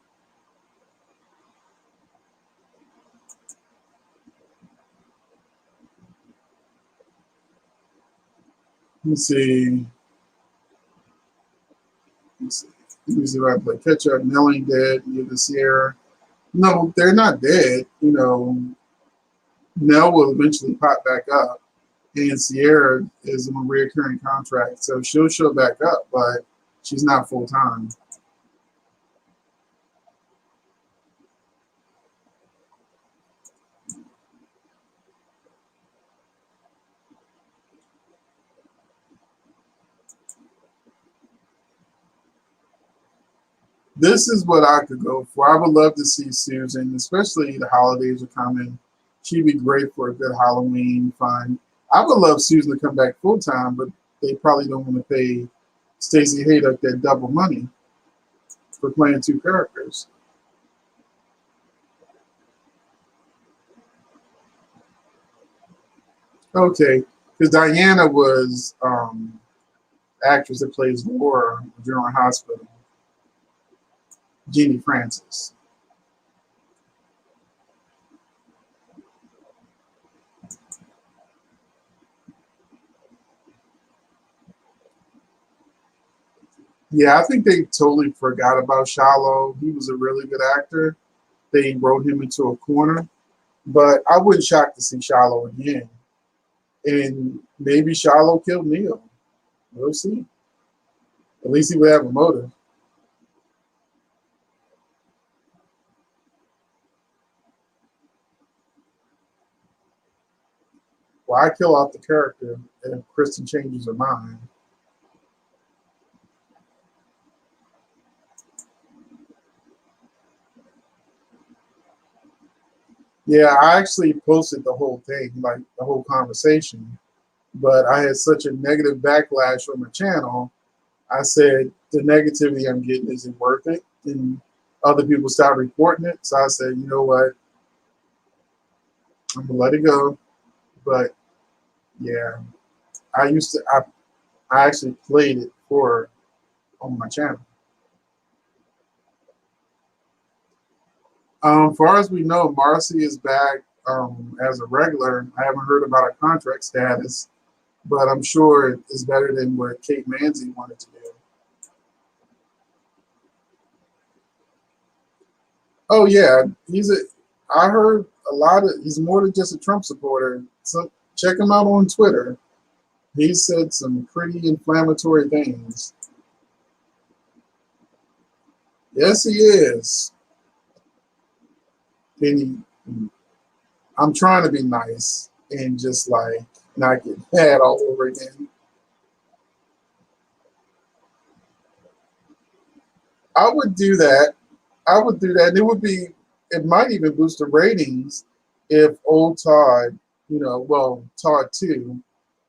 Speaker 2: Let me see. Let me see. Let me see if I play catch up. Nell ain't dead. Neither Sierra. No, they're not dead. You know, Nell will eventually pop back up, and Sierra is on a reoccurring contract, so she'll show back up, but she's not full time. This is what I could go for. I would love to see Susan, especially the holidays are coming. She'd be great for a good Halloween fun. I would love Susan to come back full time, but they probably don't want to pay Stacey Haydock that double money for playing 2 characters. Okay, because Diana was actress that plays Laura in General Hospital, Jeannie Francis. Yeah, I think they totally forgot about Shallow. He was a really good actor. they wrote him into a corner. But I wouldn't shock to see Shiloh again. And maybe Shiloh killed Neil. We'll see. At least he would have a motive. Why kill off the character if Kristen changes her mind? Yeah, I actually posted the whole thing, like the whole conversation, but I had such a negative backlash on my channel. I said the negativity I'm getting isn't worth it, and other people started reporting it. So I said, you know what, I'm gonna let it go. But yeah, I actually played it for on my channel. Far as we know, Marcy is back as a regular. I haven't heard about her contract status, but I'm sure it's better than what Kate Manzi wanted to do. Oh yeah, I heard a lot of. He's more than just a Trump supporter. So check him out on Twitter. He said some pretty inflammatory things. Yes, he is. And I'm trying to be nice and just like not get mad all over again. I would do that. I would do that. It might even boost the ratings if old Todd, Todd 2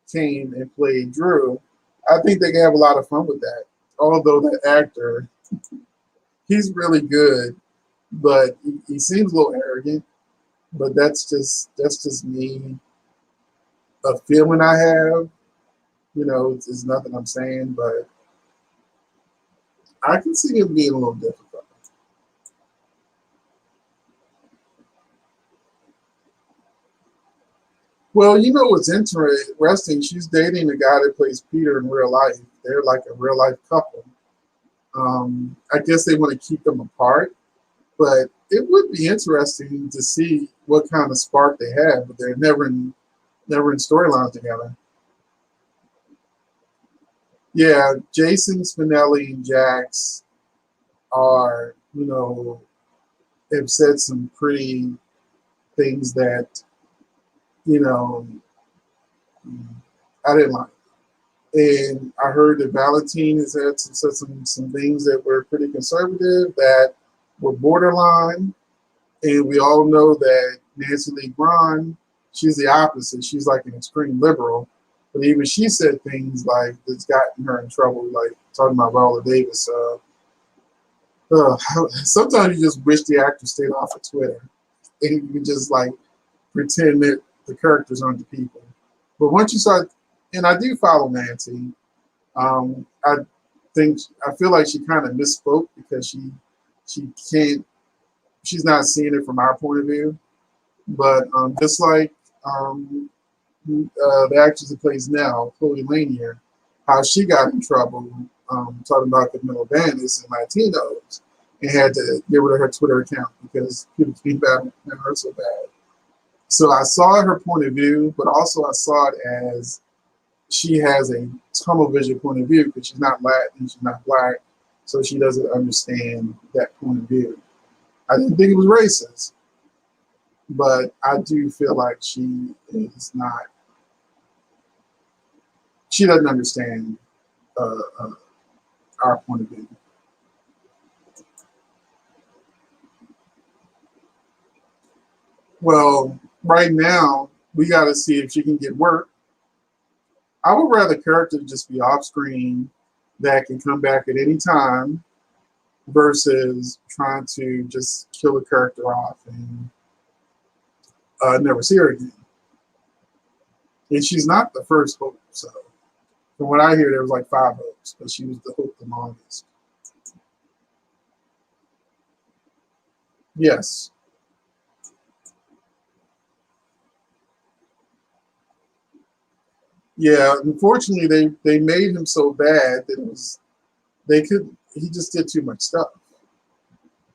Speaker 2: came and played Drew. I think they can have a lot of fun with that. Although that actor, he's really good, but he seems a little arrogant. But that's just me, a feeling I have. It's nothing I'm saying, but I can see it being a little difficult. Well, you know what's interesting? She's dating the guy that plays Peter in real life. They're like a real life couple. I guess they want to keep them apart, but it would be interesting to see what kind of spark they have, but they're never in storylines together. Yeah, Jason Spinelli and Jax are, have said some pretty things that, you know, I didn't like. And I heard that Valentine has said some things that were pretty conservative, that were borderline. And we all know that Nancy Lee Grahn, she's the opposite. She's like an extreme liberal. But even she said things like that's gotten her in trouble, like talking about Viola Davis. Sometimes you just wish the actor stayed off of Twitter and you just like pretend that the characters aren't the people. But once you start, and I do follow Nancy, I I feel like she kind of misspoke because she can't, she's not seeing it from our point of view. But just like the actress who plays now, Chloe Lanier, how she got in trouble talking about Camilo Bandes and Latinos and had to get rid of her Twitter account because people keep bad her so bad. So I saw her point of view, but also I saw it as she has a tunnel vision point of view because she's not Latin, she's not black, so she doesn't understand that point of view. I didn't think it was racist, but I do feel like she is not. She doesn't understand uh, uh, our point of view. Well, right now we got to see if she can get work. I would rather characters just be off screen that can come back at any time versus trying to just kill a character off and never see her again. And she's not the first hope. So from what I hear, there was like 5 hopes, but she was the hope the longest. Yes. Yeah. Unfortunately, they made him so bad that he just did too much stuff.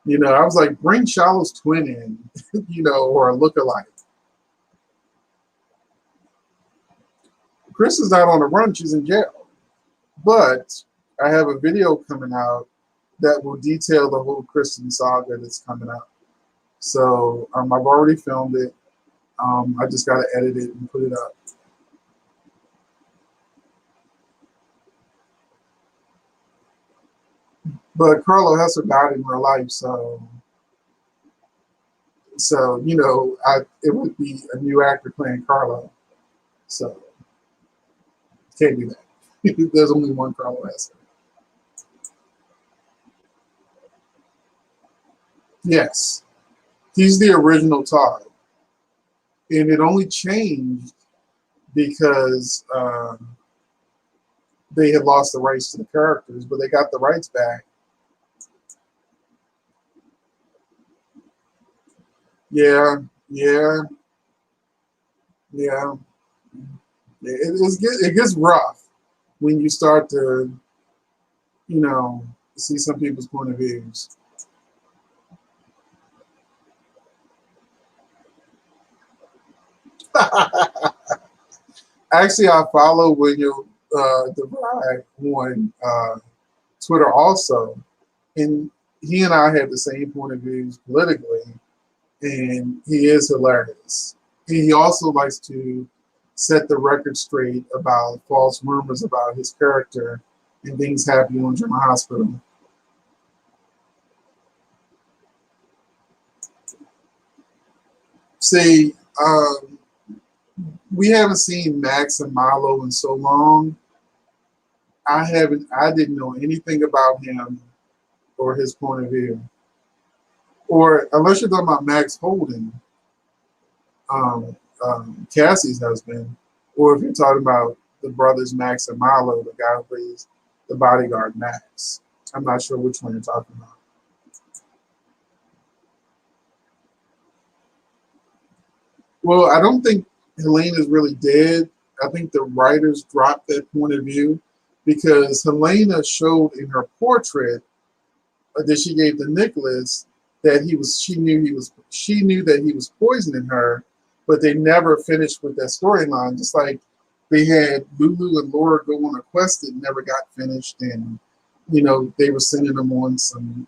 Speaker 2: You know, I was like, bring Shiloh's twin in, you know, or a look-alike. Chris is not on the run, she's in jail. But I have a video coming out that will detail the whole Kristen saga that's coming out. So I've already filmed it. I just got to edit it and put it up. But Carlo Hesser died in real life, so you know, it would be a new actor playing Carlo. So can't do that. There's only one Carlo Hesser. Yes, he's the original Todd, and it only changed because they had lost the rights to the characters, but they got the rights back. Yeah, yeah, yeah. It gets rough when you start to, you know, see some people's point of views. Actually, I follow William DeVry on Twitter also, and he and I have the same point of views politically, and he is hilarious. He also likes to set the record straight about false rumors about his character and things happening on General Hospital. See, we haven't seen Max and Milo in so long. I didn't know anything about him or his point of view. Or unless you're talking about Max Holden, Cassie's husband, or if you're talking about the brothers Max and Milo, the guy who plays the bodyguard Max. I'm not sure which one you're talking about. Well, I don't think Helene is really dead. I think the writers dropped that point of view because Helena showed in her portrait that she gave to Nicholas that she knew that he was poisoning her, but they never finished with that storyline. Just like they had Lulu and Laura go on a quest that never got finished, and you know they were sending them on some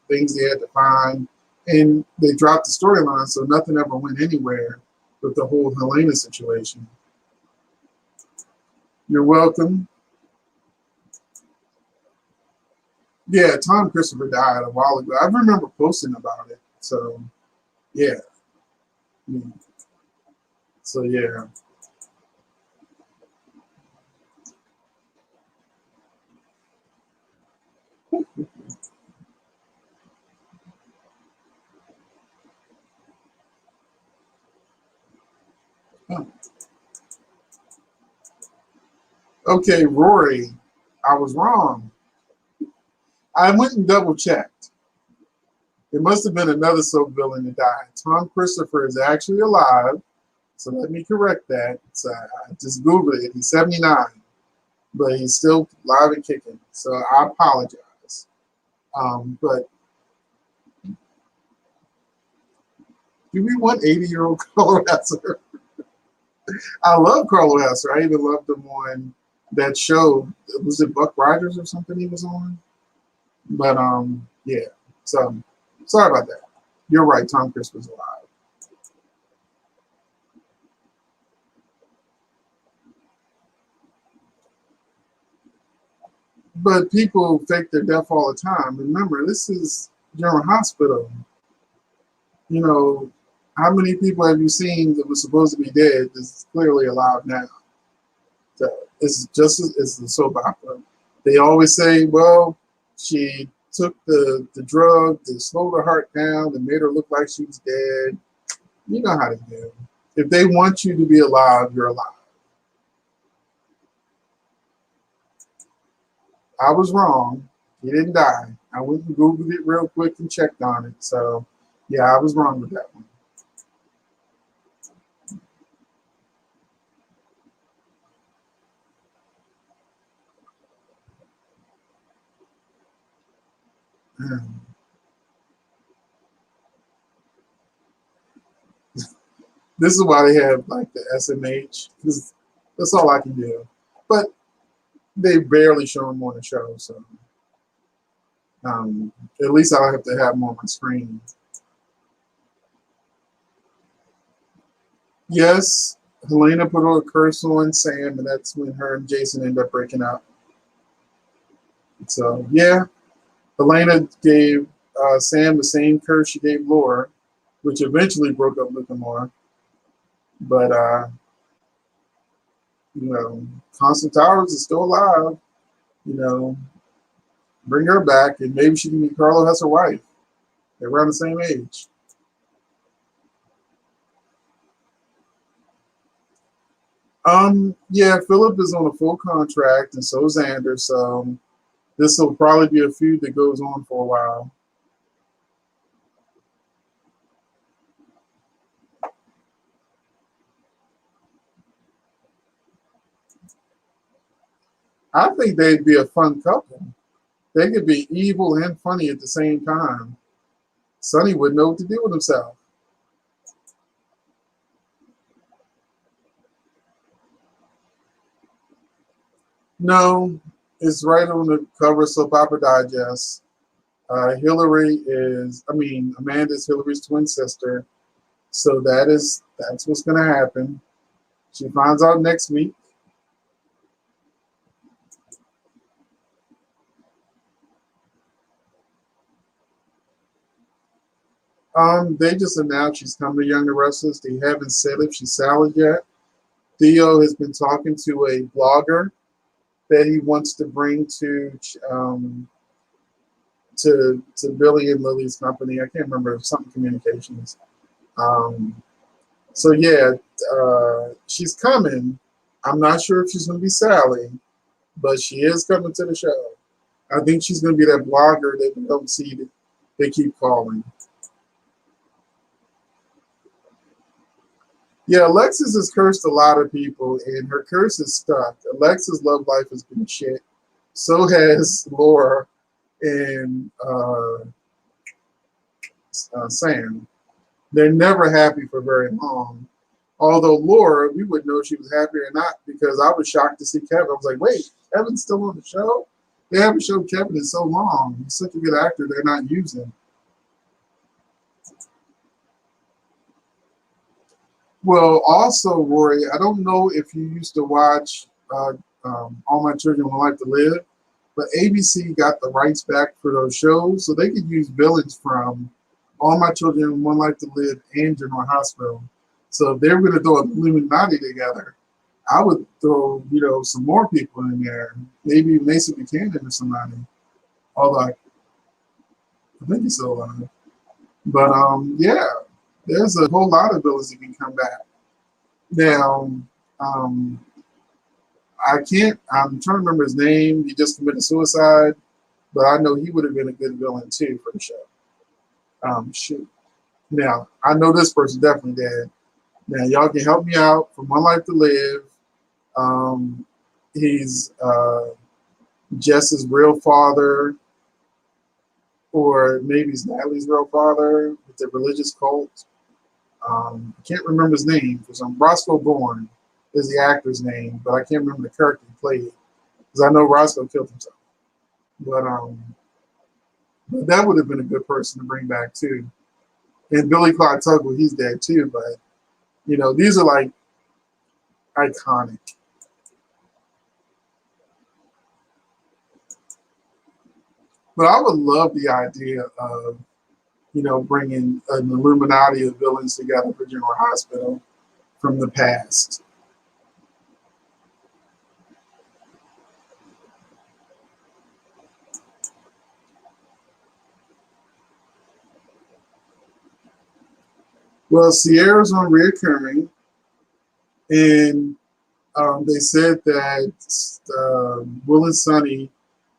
Speaker 2: things they had to find, and they dropped the storyline, so nothing ever went anywhere with the whole Helena situation. You're welcome. Yeah, Tom Christopher died a while ago. I remember posting about it. So yeah. Mm. So yeah. Oh. Okay, Rory, I was wrong. I went and double checked. It must have been another soap villain that died. Tom Christopher is actually alive. So let me correct that. So I just Googled it. He's 79, but he's still live and kicking. So I apologize. But do we want 80-year-old Carlo Hesser? I love Carlo Hesser. I even loved him on that show. Was it Buck Rogers or something he was on? But yeah. So sorry about that. You're right. Tom Cruise was alive. But people fake their death all the time. Remember, this is General Hospital. You know, how many people have you seen that was supposed to be dead that's clearly alive now? So it's just it's a soap opera. They always say, well, she took the drug that slowed her heart down and made her look like she was dead. You know how to do. If they want you to be alive, you're alive. I was wrong. He didn't die. I went and Googled it real quick and checked on it. So, yeah, I was wrong with that one. This is why they have like the SMH, because that's all I can do. But they barely show them on the show, so at least I'll have to have them on my screen. Yes, Helena put a curse on Sam, and that's when her and Jason end up breaking up. So yeah, Helena gave Sam the same curse she gave Laura, which eventually broke up Luke and Laura. But you know, Constant Towers is still alive. You know, bring her back, and maybe she can meet Carlo as her wife. They're around the same age. Yeah, Philip is on a full contract, and so is Xander. So this will probably be a feud that goes on for a while. I think they'd be a fun couple. They could be evil and funny at the same time. Sonny wouldn't know what to do with himself. No, it's right on the cover of Soap Opera Digest. Amanda's Hillary's twin sister. So that's what's gonna happen. She finds out next week. They just announced she's coming to Young and Restless. They haven't said if she's salad yet. Theo has been talking to a blogger that he wants to bring to Billy and Lily's company. I can't remember, something communications. Um, so yeah, she's coming. I'm not sure if she's going to be Sally, but she is coming to the show. I think she's going to be that blogger that we don't see that they keep calling. Yeah, Alexis has cursed a lot of people, and her curse is stuck. Alexis' love life has been shit. So has Laura and Sam. They're never happy for very long. Although Laura, we wouldn't know if she was happy or not because I was shocked to see Kevin. I was like, wait, Kevin's still on the show? They haven't showed Kevin in so long. He's such a good actor they're not using. Well, also, Rory, I don't know if you used to watch All My Children Will Like to Live, but ABC got the rights back for those shows, so they could use villains from All My Children Will Like to Live and General Hospital. So if they were going to throw a Illuminati together, I would throw, some more people in there. Maybe Mason Buchanan or somebody. Although I think he's still alive. But yeah, there's a whole lot of villains that can come back. Now, um, I'm trying to remember his name. He just committed suicide, but I know he would have been a good villain too for the show. Shoot. Now, I know this person definitely did. Now, y'all can help me out. From One Life to Live, he's Jess's real father, or maybe he's Natalie's real father with the religious cult. I can't remember his name. For some, Roscoe Bourne is the actor's name, but I can't remember the character he played because I know Roscoe killed himself. But that would have been a good person to bring back too. And Billy Clyde Tuggle, he's dead too. But these are like iconic. But I would love the idea of bringing an Illuminati of villains together for General Hospital from the past. Well, Sierra's on reoccurring, and they said that Will and Sonny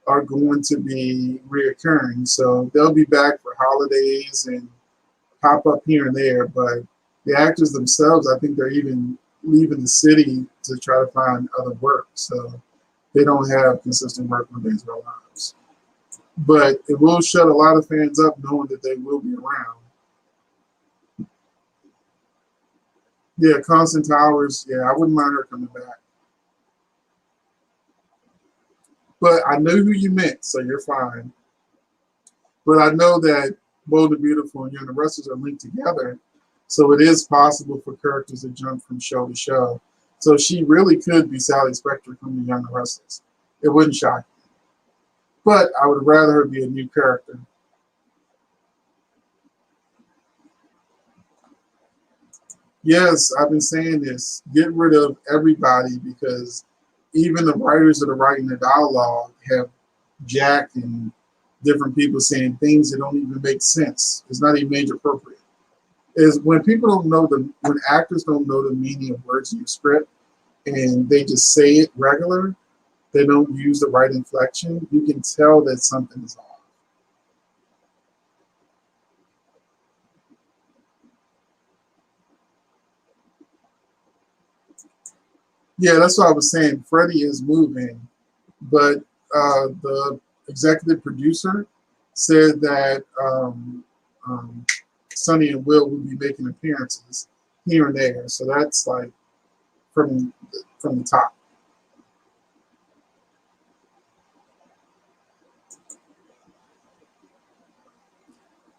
Speaker 2: are going to be reoccurring, so they'll be back for holidays and pop up here and there. But the actors themselves, I think they're even leaving the city to try to find other work, so they don't have consistent work on Days of Our Lives. But it will shut a lot of fans up knowing that they will be around. Yeah, Constant Towers. Yeah, I wouldn't mind her coming back. But I know who you meant, so you're fine. But I know that Bold and Beautiful and Young and the Restless are linked together, so it is possible for characters to jump from show to show. So she really could be Sally Spectre from the Young and the Restless. It wouldn't shock me. But I would rather her be a new character. Yes, I've been saying this. Get rid of everybody because even the writers that are writing the dialogue have Jack and different people saying things that don't even make sense. It's not even age appropriate. Is when people don't know when actors don't know the meaning of words in your script and they just say it regular, they don't use the right inflection, you can tell that something is off. Yeah, that's what I was saying. Freddie is moving, but the executive producer said that Sonny and Will be making appearances here and there. So that's like from the top.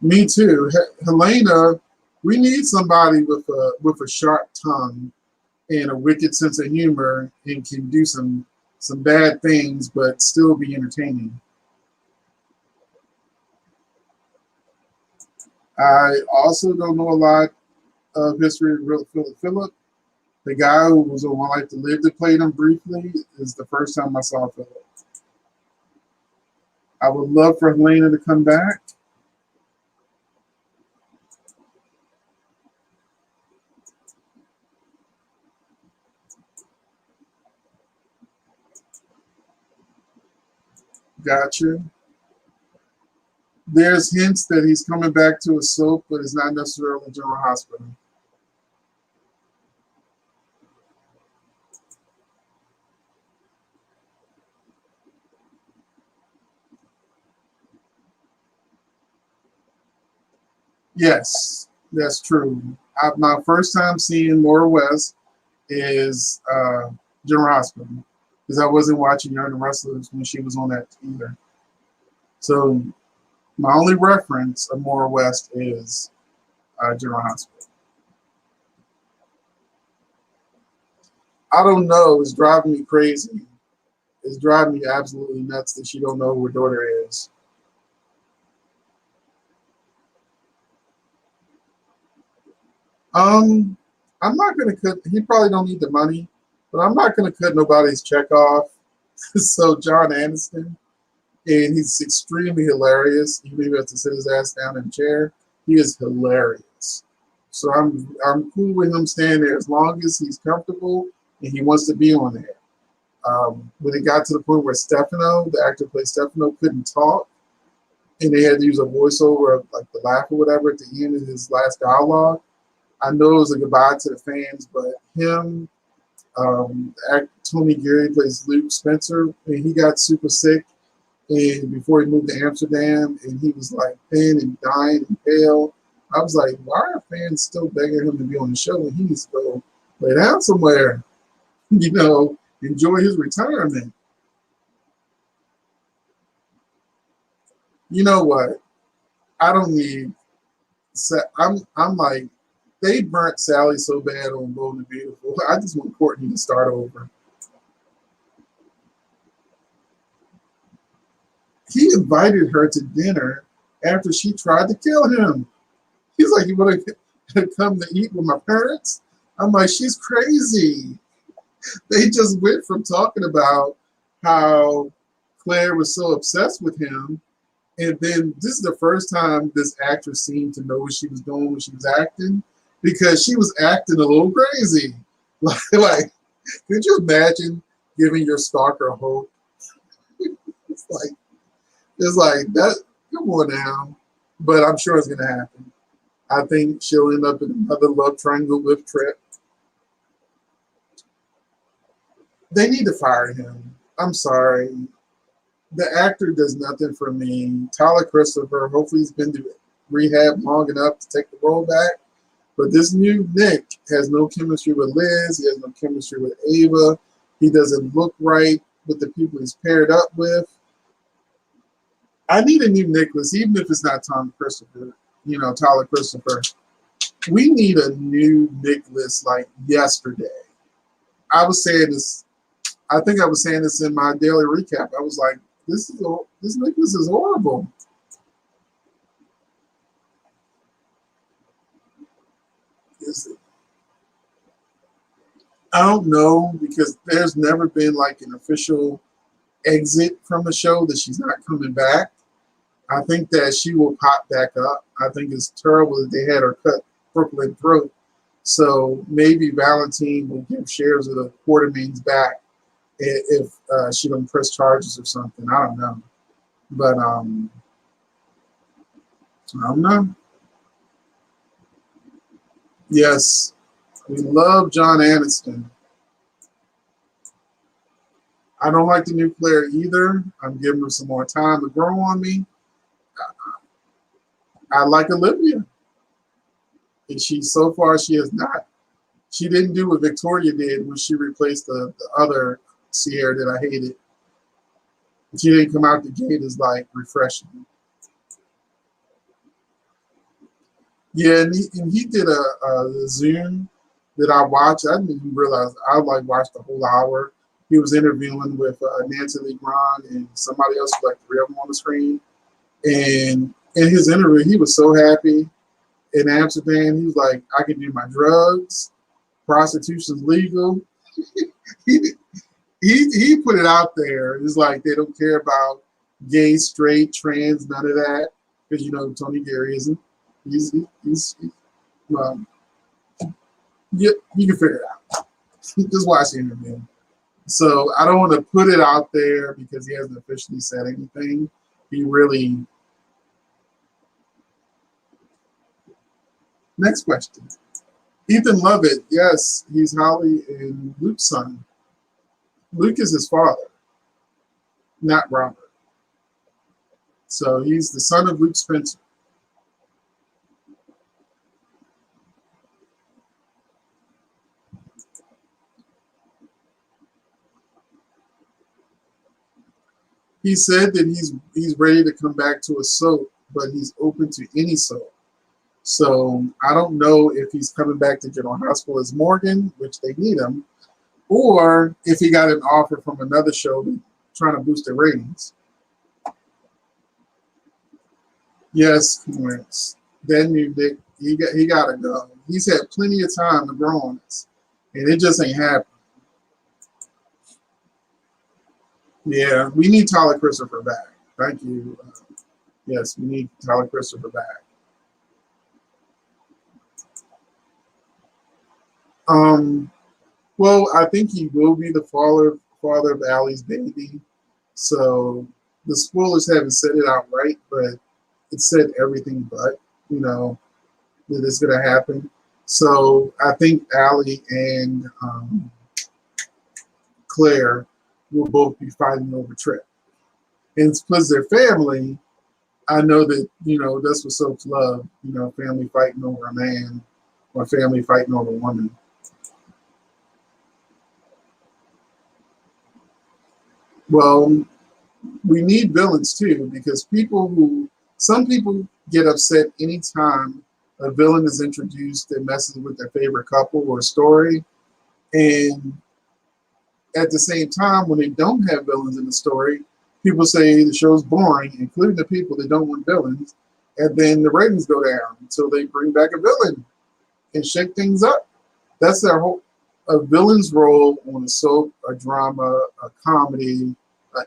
Speaker 2: Me too. Helena, we need somebody with a sharp tongue and a wicked sense of humor and can do some bad things but still be entertaining. I also don't know a lot of history of Philip. The guy who was on One Life to Live that played him briefly is the first time I saw Philip. I would love for Helena to come back. Gotcha. There's hints that he's coming back to a soap, but it's not necessarily General Hospital. Yes, that's true. My first time seeing Laura West is General Hospital because I wasn't watching Young and Restless when she was on that either. So my only reference of Laura West is General Hospital. I don't know. It's driving me crazy. It's driving me absolutely nuts that she don't know who her daughter is. Um, I'm not gonna cut. He probably don't need the money, but I'm not gonna cut nobody's check off. So John Aniston, and he's extremely hilarious. Even if he has to sit his ass down in a chair, he is hilarious. So I'm cool with him staying there as long as he's comfortable and he wants to be on there. When it got to the point where Stefano, the actor who played Stefano, couldn't talk, and they had to use a voiceover of like the laugh or whatever at the end of his last dialogue, I know it was a goodbye to the fans, but him, Tony Geary plays Luke Spencer, and he got super sick, and before he moved to Amsterdam, and he was like thin and dying and pale. I was like, why are fans still begging him to be on the show when he needs to go lay down somewhere, enjoy his retirement? You know what? I don't need. I'm like, they burnt Sally so bad on Bold and Beautiful. I just want Courtney to start over. He invited her to dinner after she tried to kill him. He's like, you want to come to eat with my parents? I'm like, she's crazy. They just went from talking about how Claire was so obsessed with him, and then this is the first time this actress seemed to know what she was doing when she was acting, because she was acting a little crazy. Like, could you imagine giving your stalker hope? It's like that. Come on now, but I'm sure it's gonna happen. I think she'll end up in another love triangle with Trip. They need to fire him. I'm sorry. The actor does nothing for me. Tyler Christopher, hopefully he's been to rehab long enough to take the role back, But this new Nick has no chemistry with Liz. He has no chemistry with Ava. He doesn't look right with the people he's paired up with. I need a new Nicholas, even if it's not Tom Christopher, Tyler Christopher. We need a new Nicholas like yesterday. I was saying this. I think I was saying this in my daily recap. I was like, this Nicholas is horrible. Is it? I don't know, because there's never been like an official exit from the show that she's not coming back. I think that she will pop back up. I think it's terrible that they had her cut Brooklyn throat. So maybe Valentine will give shares of the Quartermaines back if she don't press charges or something. I don't know. But I don't know. Yes, we love John Aniston. I don't like the new Claire either. I'm giving her some more time to grow on me. I like Olivia. And so far she has not. She didn't do what Victoria did when she replaced the other Sierra that I hated. She didn't come out the gate as like refreshing. Yeah, and he did a Zoom that I watched. I didn't even realize I like watched the whole hour. He was interviewing with Nancy Lee Grant and somebody else, like three of them on the screen. And in his interview, he was so happy. In Amsterdam, he was like, I can do my drugs. Prostitution's legal. he put it out there. It's like they don't care about gay, straight, trans, none of that. Because, Tony Gary isn't. He's well, you can figure it out. Just watch the interview. So I don't want to put it out there because he hasn't officially said anything. He really. Next question. Ethan Lovett, yes, he's Holly and Luke's son. Luke is his father, not Robert. So he's the son of Luke Spencer. He said that he's ready to come back to a soap, but he's open to any soap. So I don't know if he's coming back to General Hospital as Morgan, which they need him, or if he got an offer from another show trying to boost their ratings. Yes, Clarence. Then he got to go. He's had plenty of time to grow on this, and it just ain't happening. Yeah, we need Tyler Christopher back. Thank you. Yes, we need Tyler Christopher back. Well, I think he will be the father of Allie's baby. So the spoilers haven't said it outright, but it said everything but, that it's going to happen. So I think Allie and Claire will both be fighting over Trip. And because they're family, I know that, that's what soaps love, family fighting over a man or family fighting over a woman. Well, we need villains too, because some people get upset anytime a villain is introduced that messes with their favorite couple or story. And at the same time, when they don't have villains in the story, people say the show's boring, including the people that don't want villains. And then the ratings go down until they bring back a villain and shake things up. That's a villain's role on a soap, a drama, a comedy,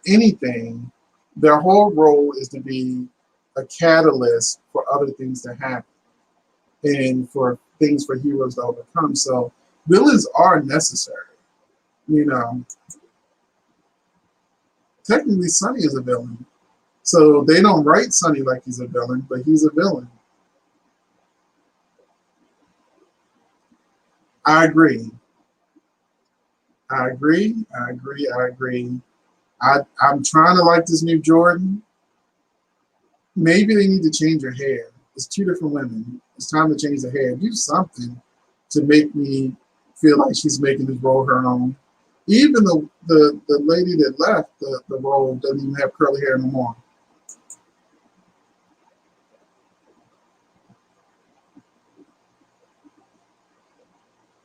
Speaker 2: anything. Their whole role is to be a catalyst for other things to happen and for things for heroes to overcome. So villains are necessary. Technically Sonny is a villain. So they don't write Sonny like he's a villain, but he's a villain. I agree. I'm trying to like this new Jordan. Maybe they need to change her hair. It's two different women. It's time to change the hair. Do something to make me feel like she's making this role her own. Even the lady that left the role doesn't even have curly hair no more.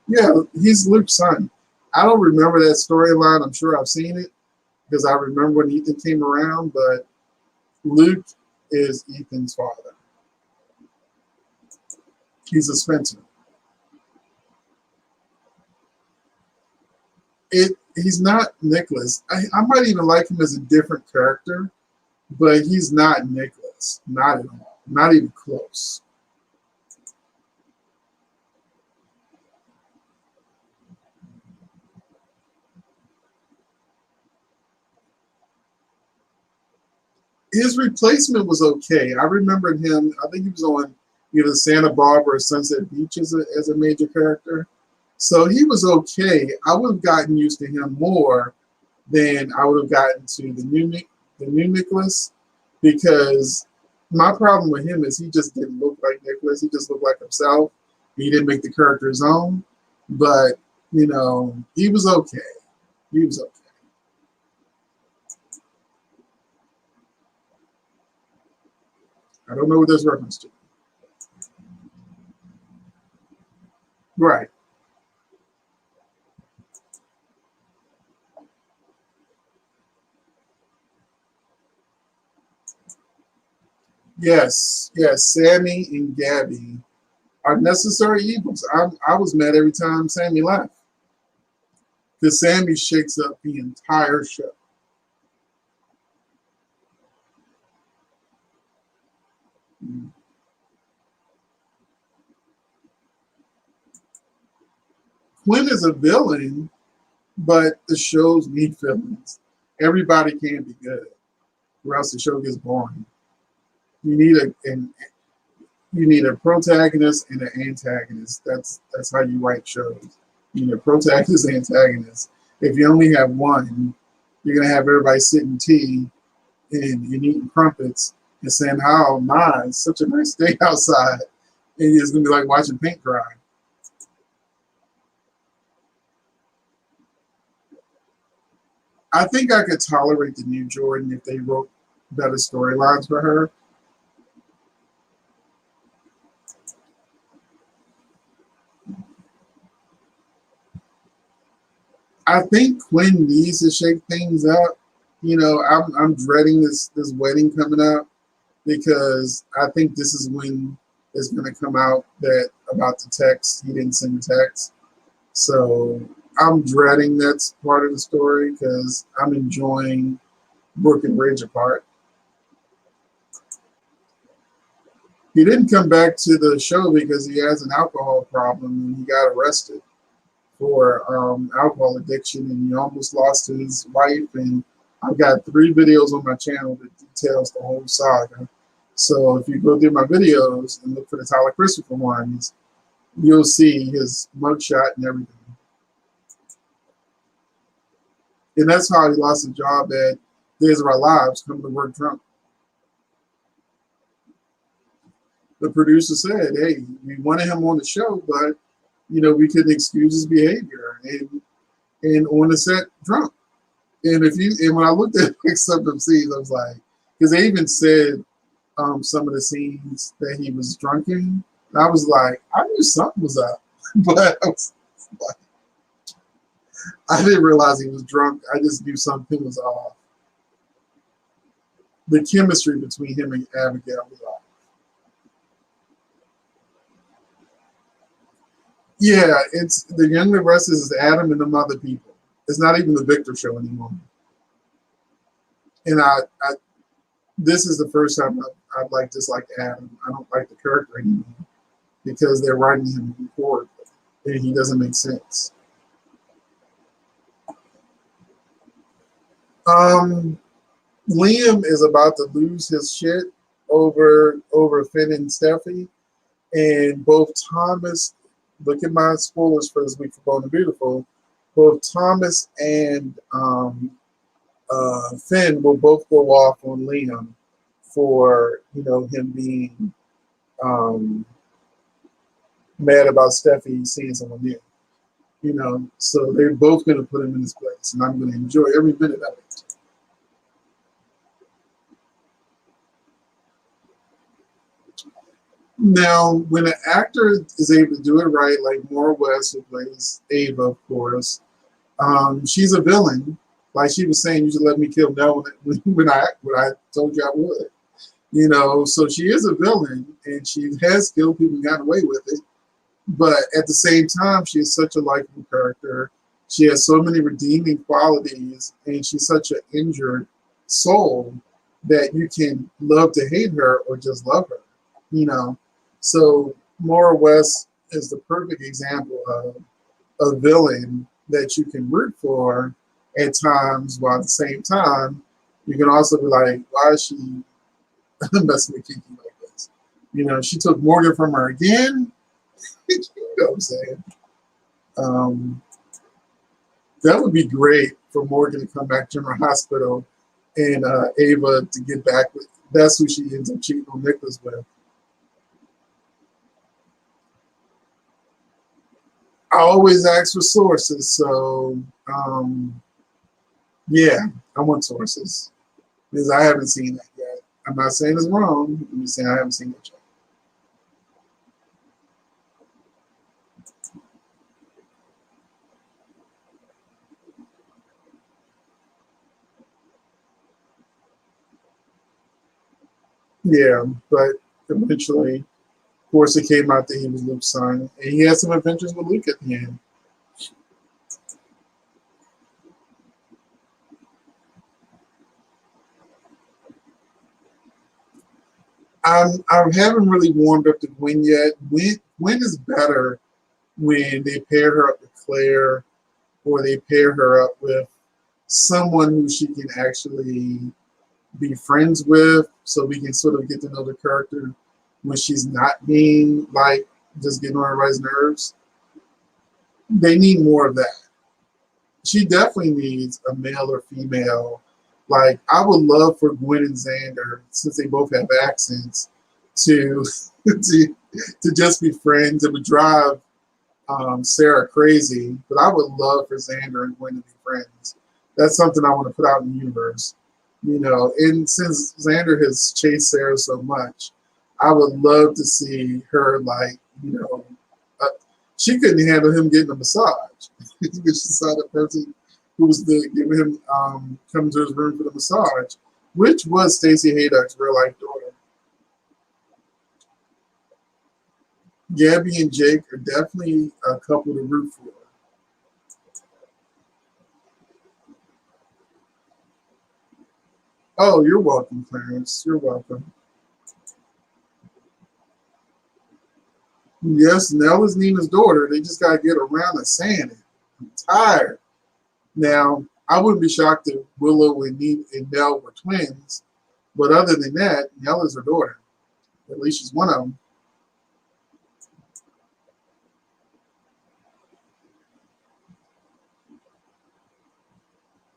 Speaker 2: Yeah, he's Luke's son. I don't remember that storyline. I'm sure I've seen it because I remember when Ethan came around, but Luke is Ethan's father. He's a Spencer. He's not Nicholas. I might even like him as a different character, but he's not Nicholas. Not at all. Not even close. His replacement was okay. I remember him. I think he was on either Santa Barbara or Sunset Beach as a major character. So he was okay. I would have gotten used to him more than I would have gotten to the new Nicholas, because my problem with him is he just didn't look like Nicholas. He just looked like himself. He didn't make the character his own, but he was okay. He was okay. I don't know what this reference to. Right. Yes. Yes. Sammy and Gabby are necessary evils. I was mad every time Sammy left because Sammy shakes up the entire show. Quinn is a villain, but the shows need villains. Everybody can't be good, or else the show gets boring. You need a protagonist and an antagonist. That's how you write shows. You need a protagonist and antagonist. If you only have one, you're gonna have everybody sitting tea and eating crumpets and saying, "How my it's such a nice day outside," and it's gonna be like watching paint dry. I think I could tolerate the new Jordan if they wrote better storylines for her. I think Quinn needs to shake things up. I'm dreading this wedding coming up because I think this is when it's going to come out that about the text he didn't send the text. So I'm dreading that's part of the story because I'm enjoying Brooke and Rage apart. He didn't come back to the show because he has an alcohol problem and he got arrested for alcohol addiction, and he almost lost his wife. And I've got 3 videos on my channel that details the whole saga. So if you go through my videos and look for the Tyler Christopher ones, you'll see his mugshot and everything. And that's how he lost his job at Days of Our Lives, coming to work drunk. The producer said, "Hey, we wanted him on the show, but we couldn't excuse his behavior and on the set drunk." And when I looked at some of the scenes, I was like, because they even said some of the scenes that he was drunk in, and I was like, I knew something was up, but I was like, I didn't realize he was drunk. I just knew something was off. The chemistry between him and Abigail was off. Yeah, it's the Young and Restless is Adam and them other people. It's not even the Victor show anymore. And this is the first time I've like disliked Adam. I don't like the character anymore because they're writing him horribly and he doesn't make sense. Liam is about to lose his shit over Finn and Steffi, and both Thomas. Look at my spoilers for this week for Bone and Beautiful. Both Thomas and Finn will both go off on Liam for him being mad about Steffi seeing someone new. You know, so they're both going to put him in his place, and I'm going to enjoy every minute of it. Now, when an actor is able to do it right, like Maura West, who plays Ava, of course, she's a villain. Like she was saying, you should let me kill Nell when I told you I would. You know, so she is a villain, and she has killed people and gotten away with it. But at the same time, she is such a likable character. She has so many redeeming qualities, and she's such an injured soul that you can love to hate her or just love her. You know, so Maura West is the perfect example of a villain that you can root for at times, while at the same time, you can also be like, why is she messing with Kiki like this? You know, she took Morgan from her again. You know what I'm saying? Um, that would be great for Morgan to come back to her hospital and Ava to get back with. That's who she ends up cheating on Nicholas with. I always ask for sources, so yeah, I want sources because I haven't seen that yet. I'm not saying it's wrong. I'm just saying I haven't seen it yet. Yeah, but eventually, of course, it came out that he was Luke's son, and he had some adventures with Luke at the end. I haven't really warmed up to Gwen yet. Gwen is better when they pair her up with Claire or they pair her up with someone who she can actually be friends with, so we can sort of get to know the character when she's not being like just getting on everybody's nerves. They need more of that. She definitely needs a male or female. Like I would love for Gwen and Xander, since they both have accents, to to just be friends. It would drive Sarah crazy, but I would love for Xander and Gwen to be friends. That's something I want to put out in the universe. You know, and since Xander has chased Sarah so much, I would love to see her like, you know, uh, she couldn't handle him getting a massage because she saw the person who was giving him come to his room for the massage, which was Stacey Haydock's real life daughter. Gabby and Jake are definitely a couple to root for. Oh, you're welcome, Clarence. You're welcome. Yes, Nell is Nina's daughter. They just got to get around to saying it. I'm tired. Now, I wouldn't be shocked if Willow and, and Nell were twins, but other than that, Nell is her daughter. At least she's one of them.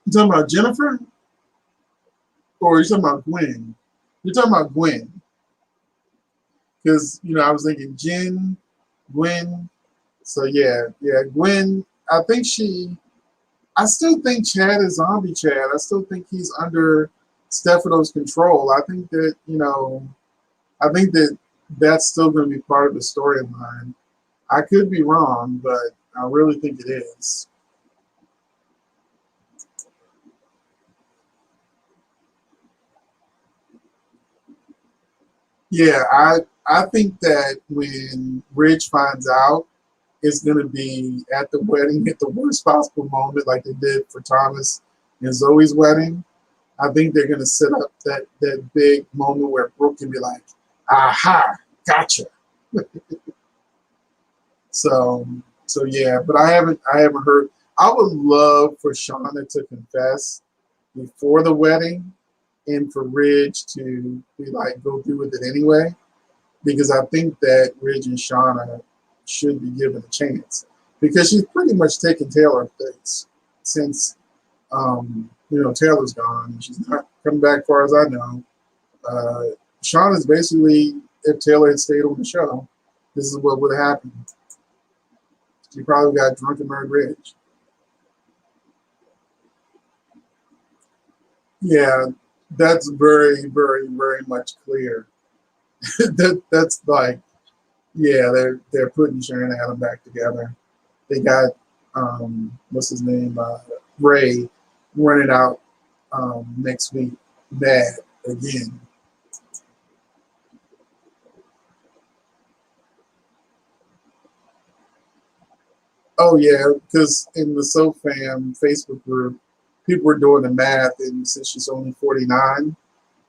Speaker 2: You talking about Jennifer? Or are you talking about Gwen? You're talking about Gwen. Because, you know, I was thinking Jen, Gwen. So, yeah, Gwen, I think I still think Chad is zombie Chad. I still think he's under Stefano's control. I think that, you know, I think that that's still going to be part of the storyline. I could be wrong, but I really think it is. Yeah, I think that when Ridge finds out, it's going to be at the wedding at the worst possible moment, like they did for Thomas and Zoe's wedding. I think they're going to set up that big moment where Brooke can be like, "Aha, gotcha." So yeah, but I haven't heard. I would love for Shauna to confess before the wedding, and for Ridge to be like go through with it anyway, because I think that Ridge and Shauna should be given a chance because she's pretty much taken Taylor's place since you know Taylor's gone. She's not coming back, as far as I know. Shauna's basically if Taylor had stayed on the show. this is what would have happened. She probably got drunk and married rich. Yeah, that's very, very, very much clear. That's like, yeah, they're putting Sharon and Adam back together. They got what's his name, Ray, running out next week, bad again. Oh yeah, because in the SoFam Facebook group, people were doing the math, and since she's only 49,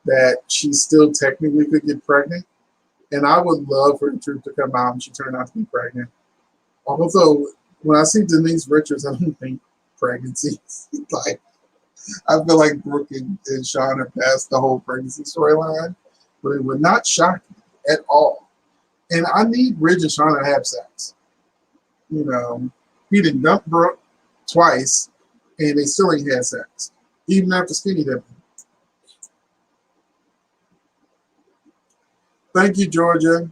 Speaker 2: that she still technically could get pregnant. And I would love for the truth to come out and she turned out to be pregnant. Although when I see Denise Richards, I don't think pregnancy. Like I feel like Brooke and Sean have passed the whole pregnancy storyline, but it would not shock me at all. And I need Ridge and Sean to have sex. You know, he didn't dump Brooke twice, and they still ain't had sex, even after skinny dipping. Thank you, Georgia.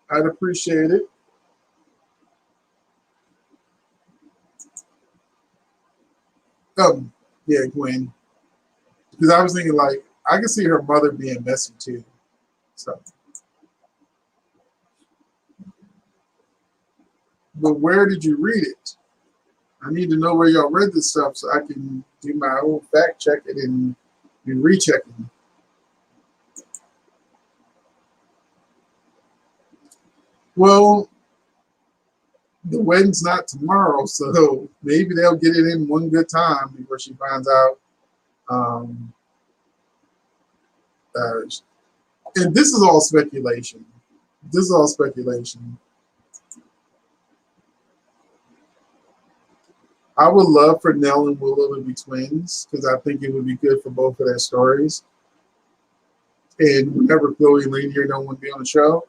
Speaker 2: I'd appreciate it. Yeah, Gwen. Because I was thinking, like, I could see her mother being messy too. So, but where did you read it? I need to know where y'all read this stuff so I can do my own fact checking and rechecking. Well, the wedding's not tomorrow, so maybe they'll get it in one good time before she finds out. Um, uh, and this is all speculation. This is all speculation. I would love for Nell and Willow to be twins because I think it would be good for both of their stories. And whenever Chloe and Lady here don't want to be on the show,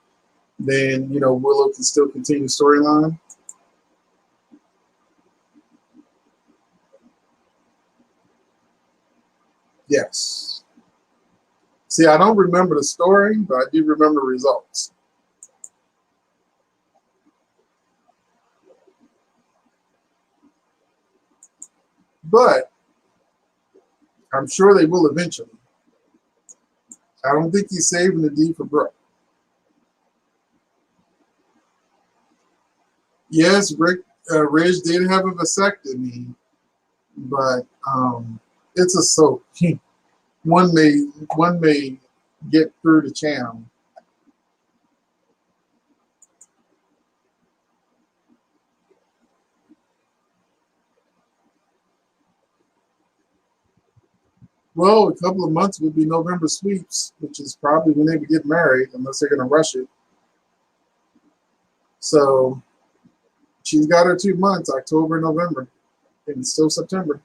Speaker 2: then Willow can still continue the storyline. Yes. See, I don't remember the story, but I do remember results. But I'm sure they will eventually. I don't think he's saving the D for Brooke. Yes, Ridge did have a vasectomy, but it's a soap. One may get through the channel. Well, a couple of months would be November sweeps, which is probably when they would get married, unless they're going to rush it. So she's got her 2 months, October and November, and it's still September.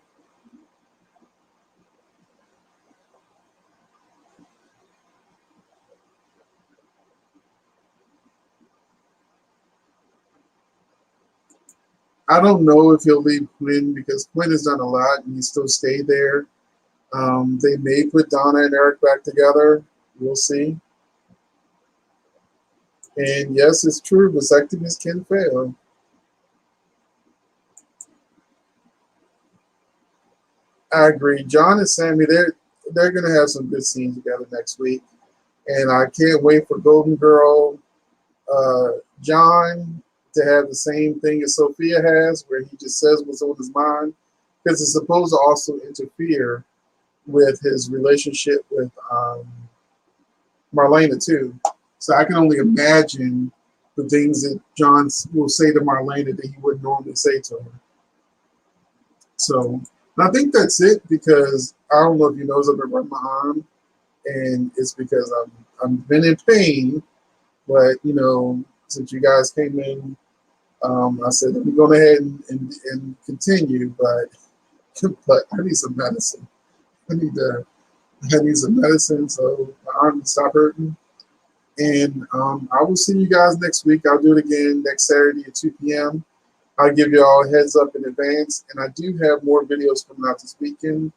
Speaker 2: I don't know if he'll leave Quinn because Quinn has done a lot and he still stayed there. They may put Donna and Eric back together. We'll see. And yes, it's true. Vasectomies can fail. I agree. John and Sammy, they're going to have some good scenes together next week. And I can't wait for Golden Girl John to have the same thing as Sophia has, where he just says what's on his mind, because it's supposed to also interfere with his relationship with Marlena too. So I can only imagine the things that John will say to Marlena that he wouldn't normally say to her. So I think that's it because I don't know if you noticed I've been running my arm, and it's because I've been in pain. But since you guys came in, I said let me go ahead and continue. But I need some medicine. I need some medicine so my arm can stop hurting. And I will see you guys next week. I'll do it again next Saturday at 2 p.m. I'll give you all a heads up in advance. And I do have more videos coming out this weekend.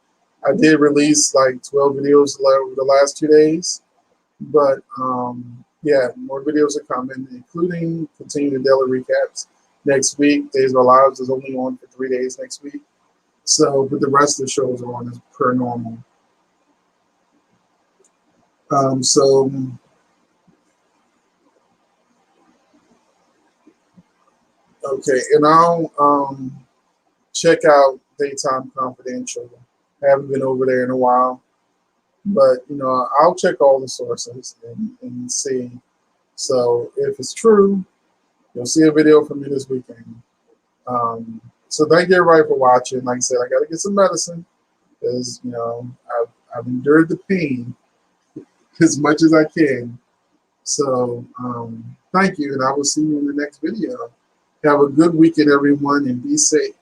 Speaker 2: I did release like 12 videos over the last 2 days. But Yeah, more videos are coming, including continuing the daily recaps next week. Days of Our Lives is only on for 3 days next week. So, but the rest of the shows are on as per normal. So okay, and I'll check out Daytime Confidential. I haven't been over there in a while, but I'll check all the sources and see. So if it's true, you'll see a video from me this weekend. So thank you everybody for watching. Like I said, I got to get some medicine because I've endured the pain as much as I can. So thank you, and I will see you in the next video. Have a good weekend, everyone, and be safe.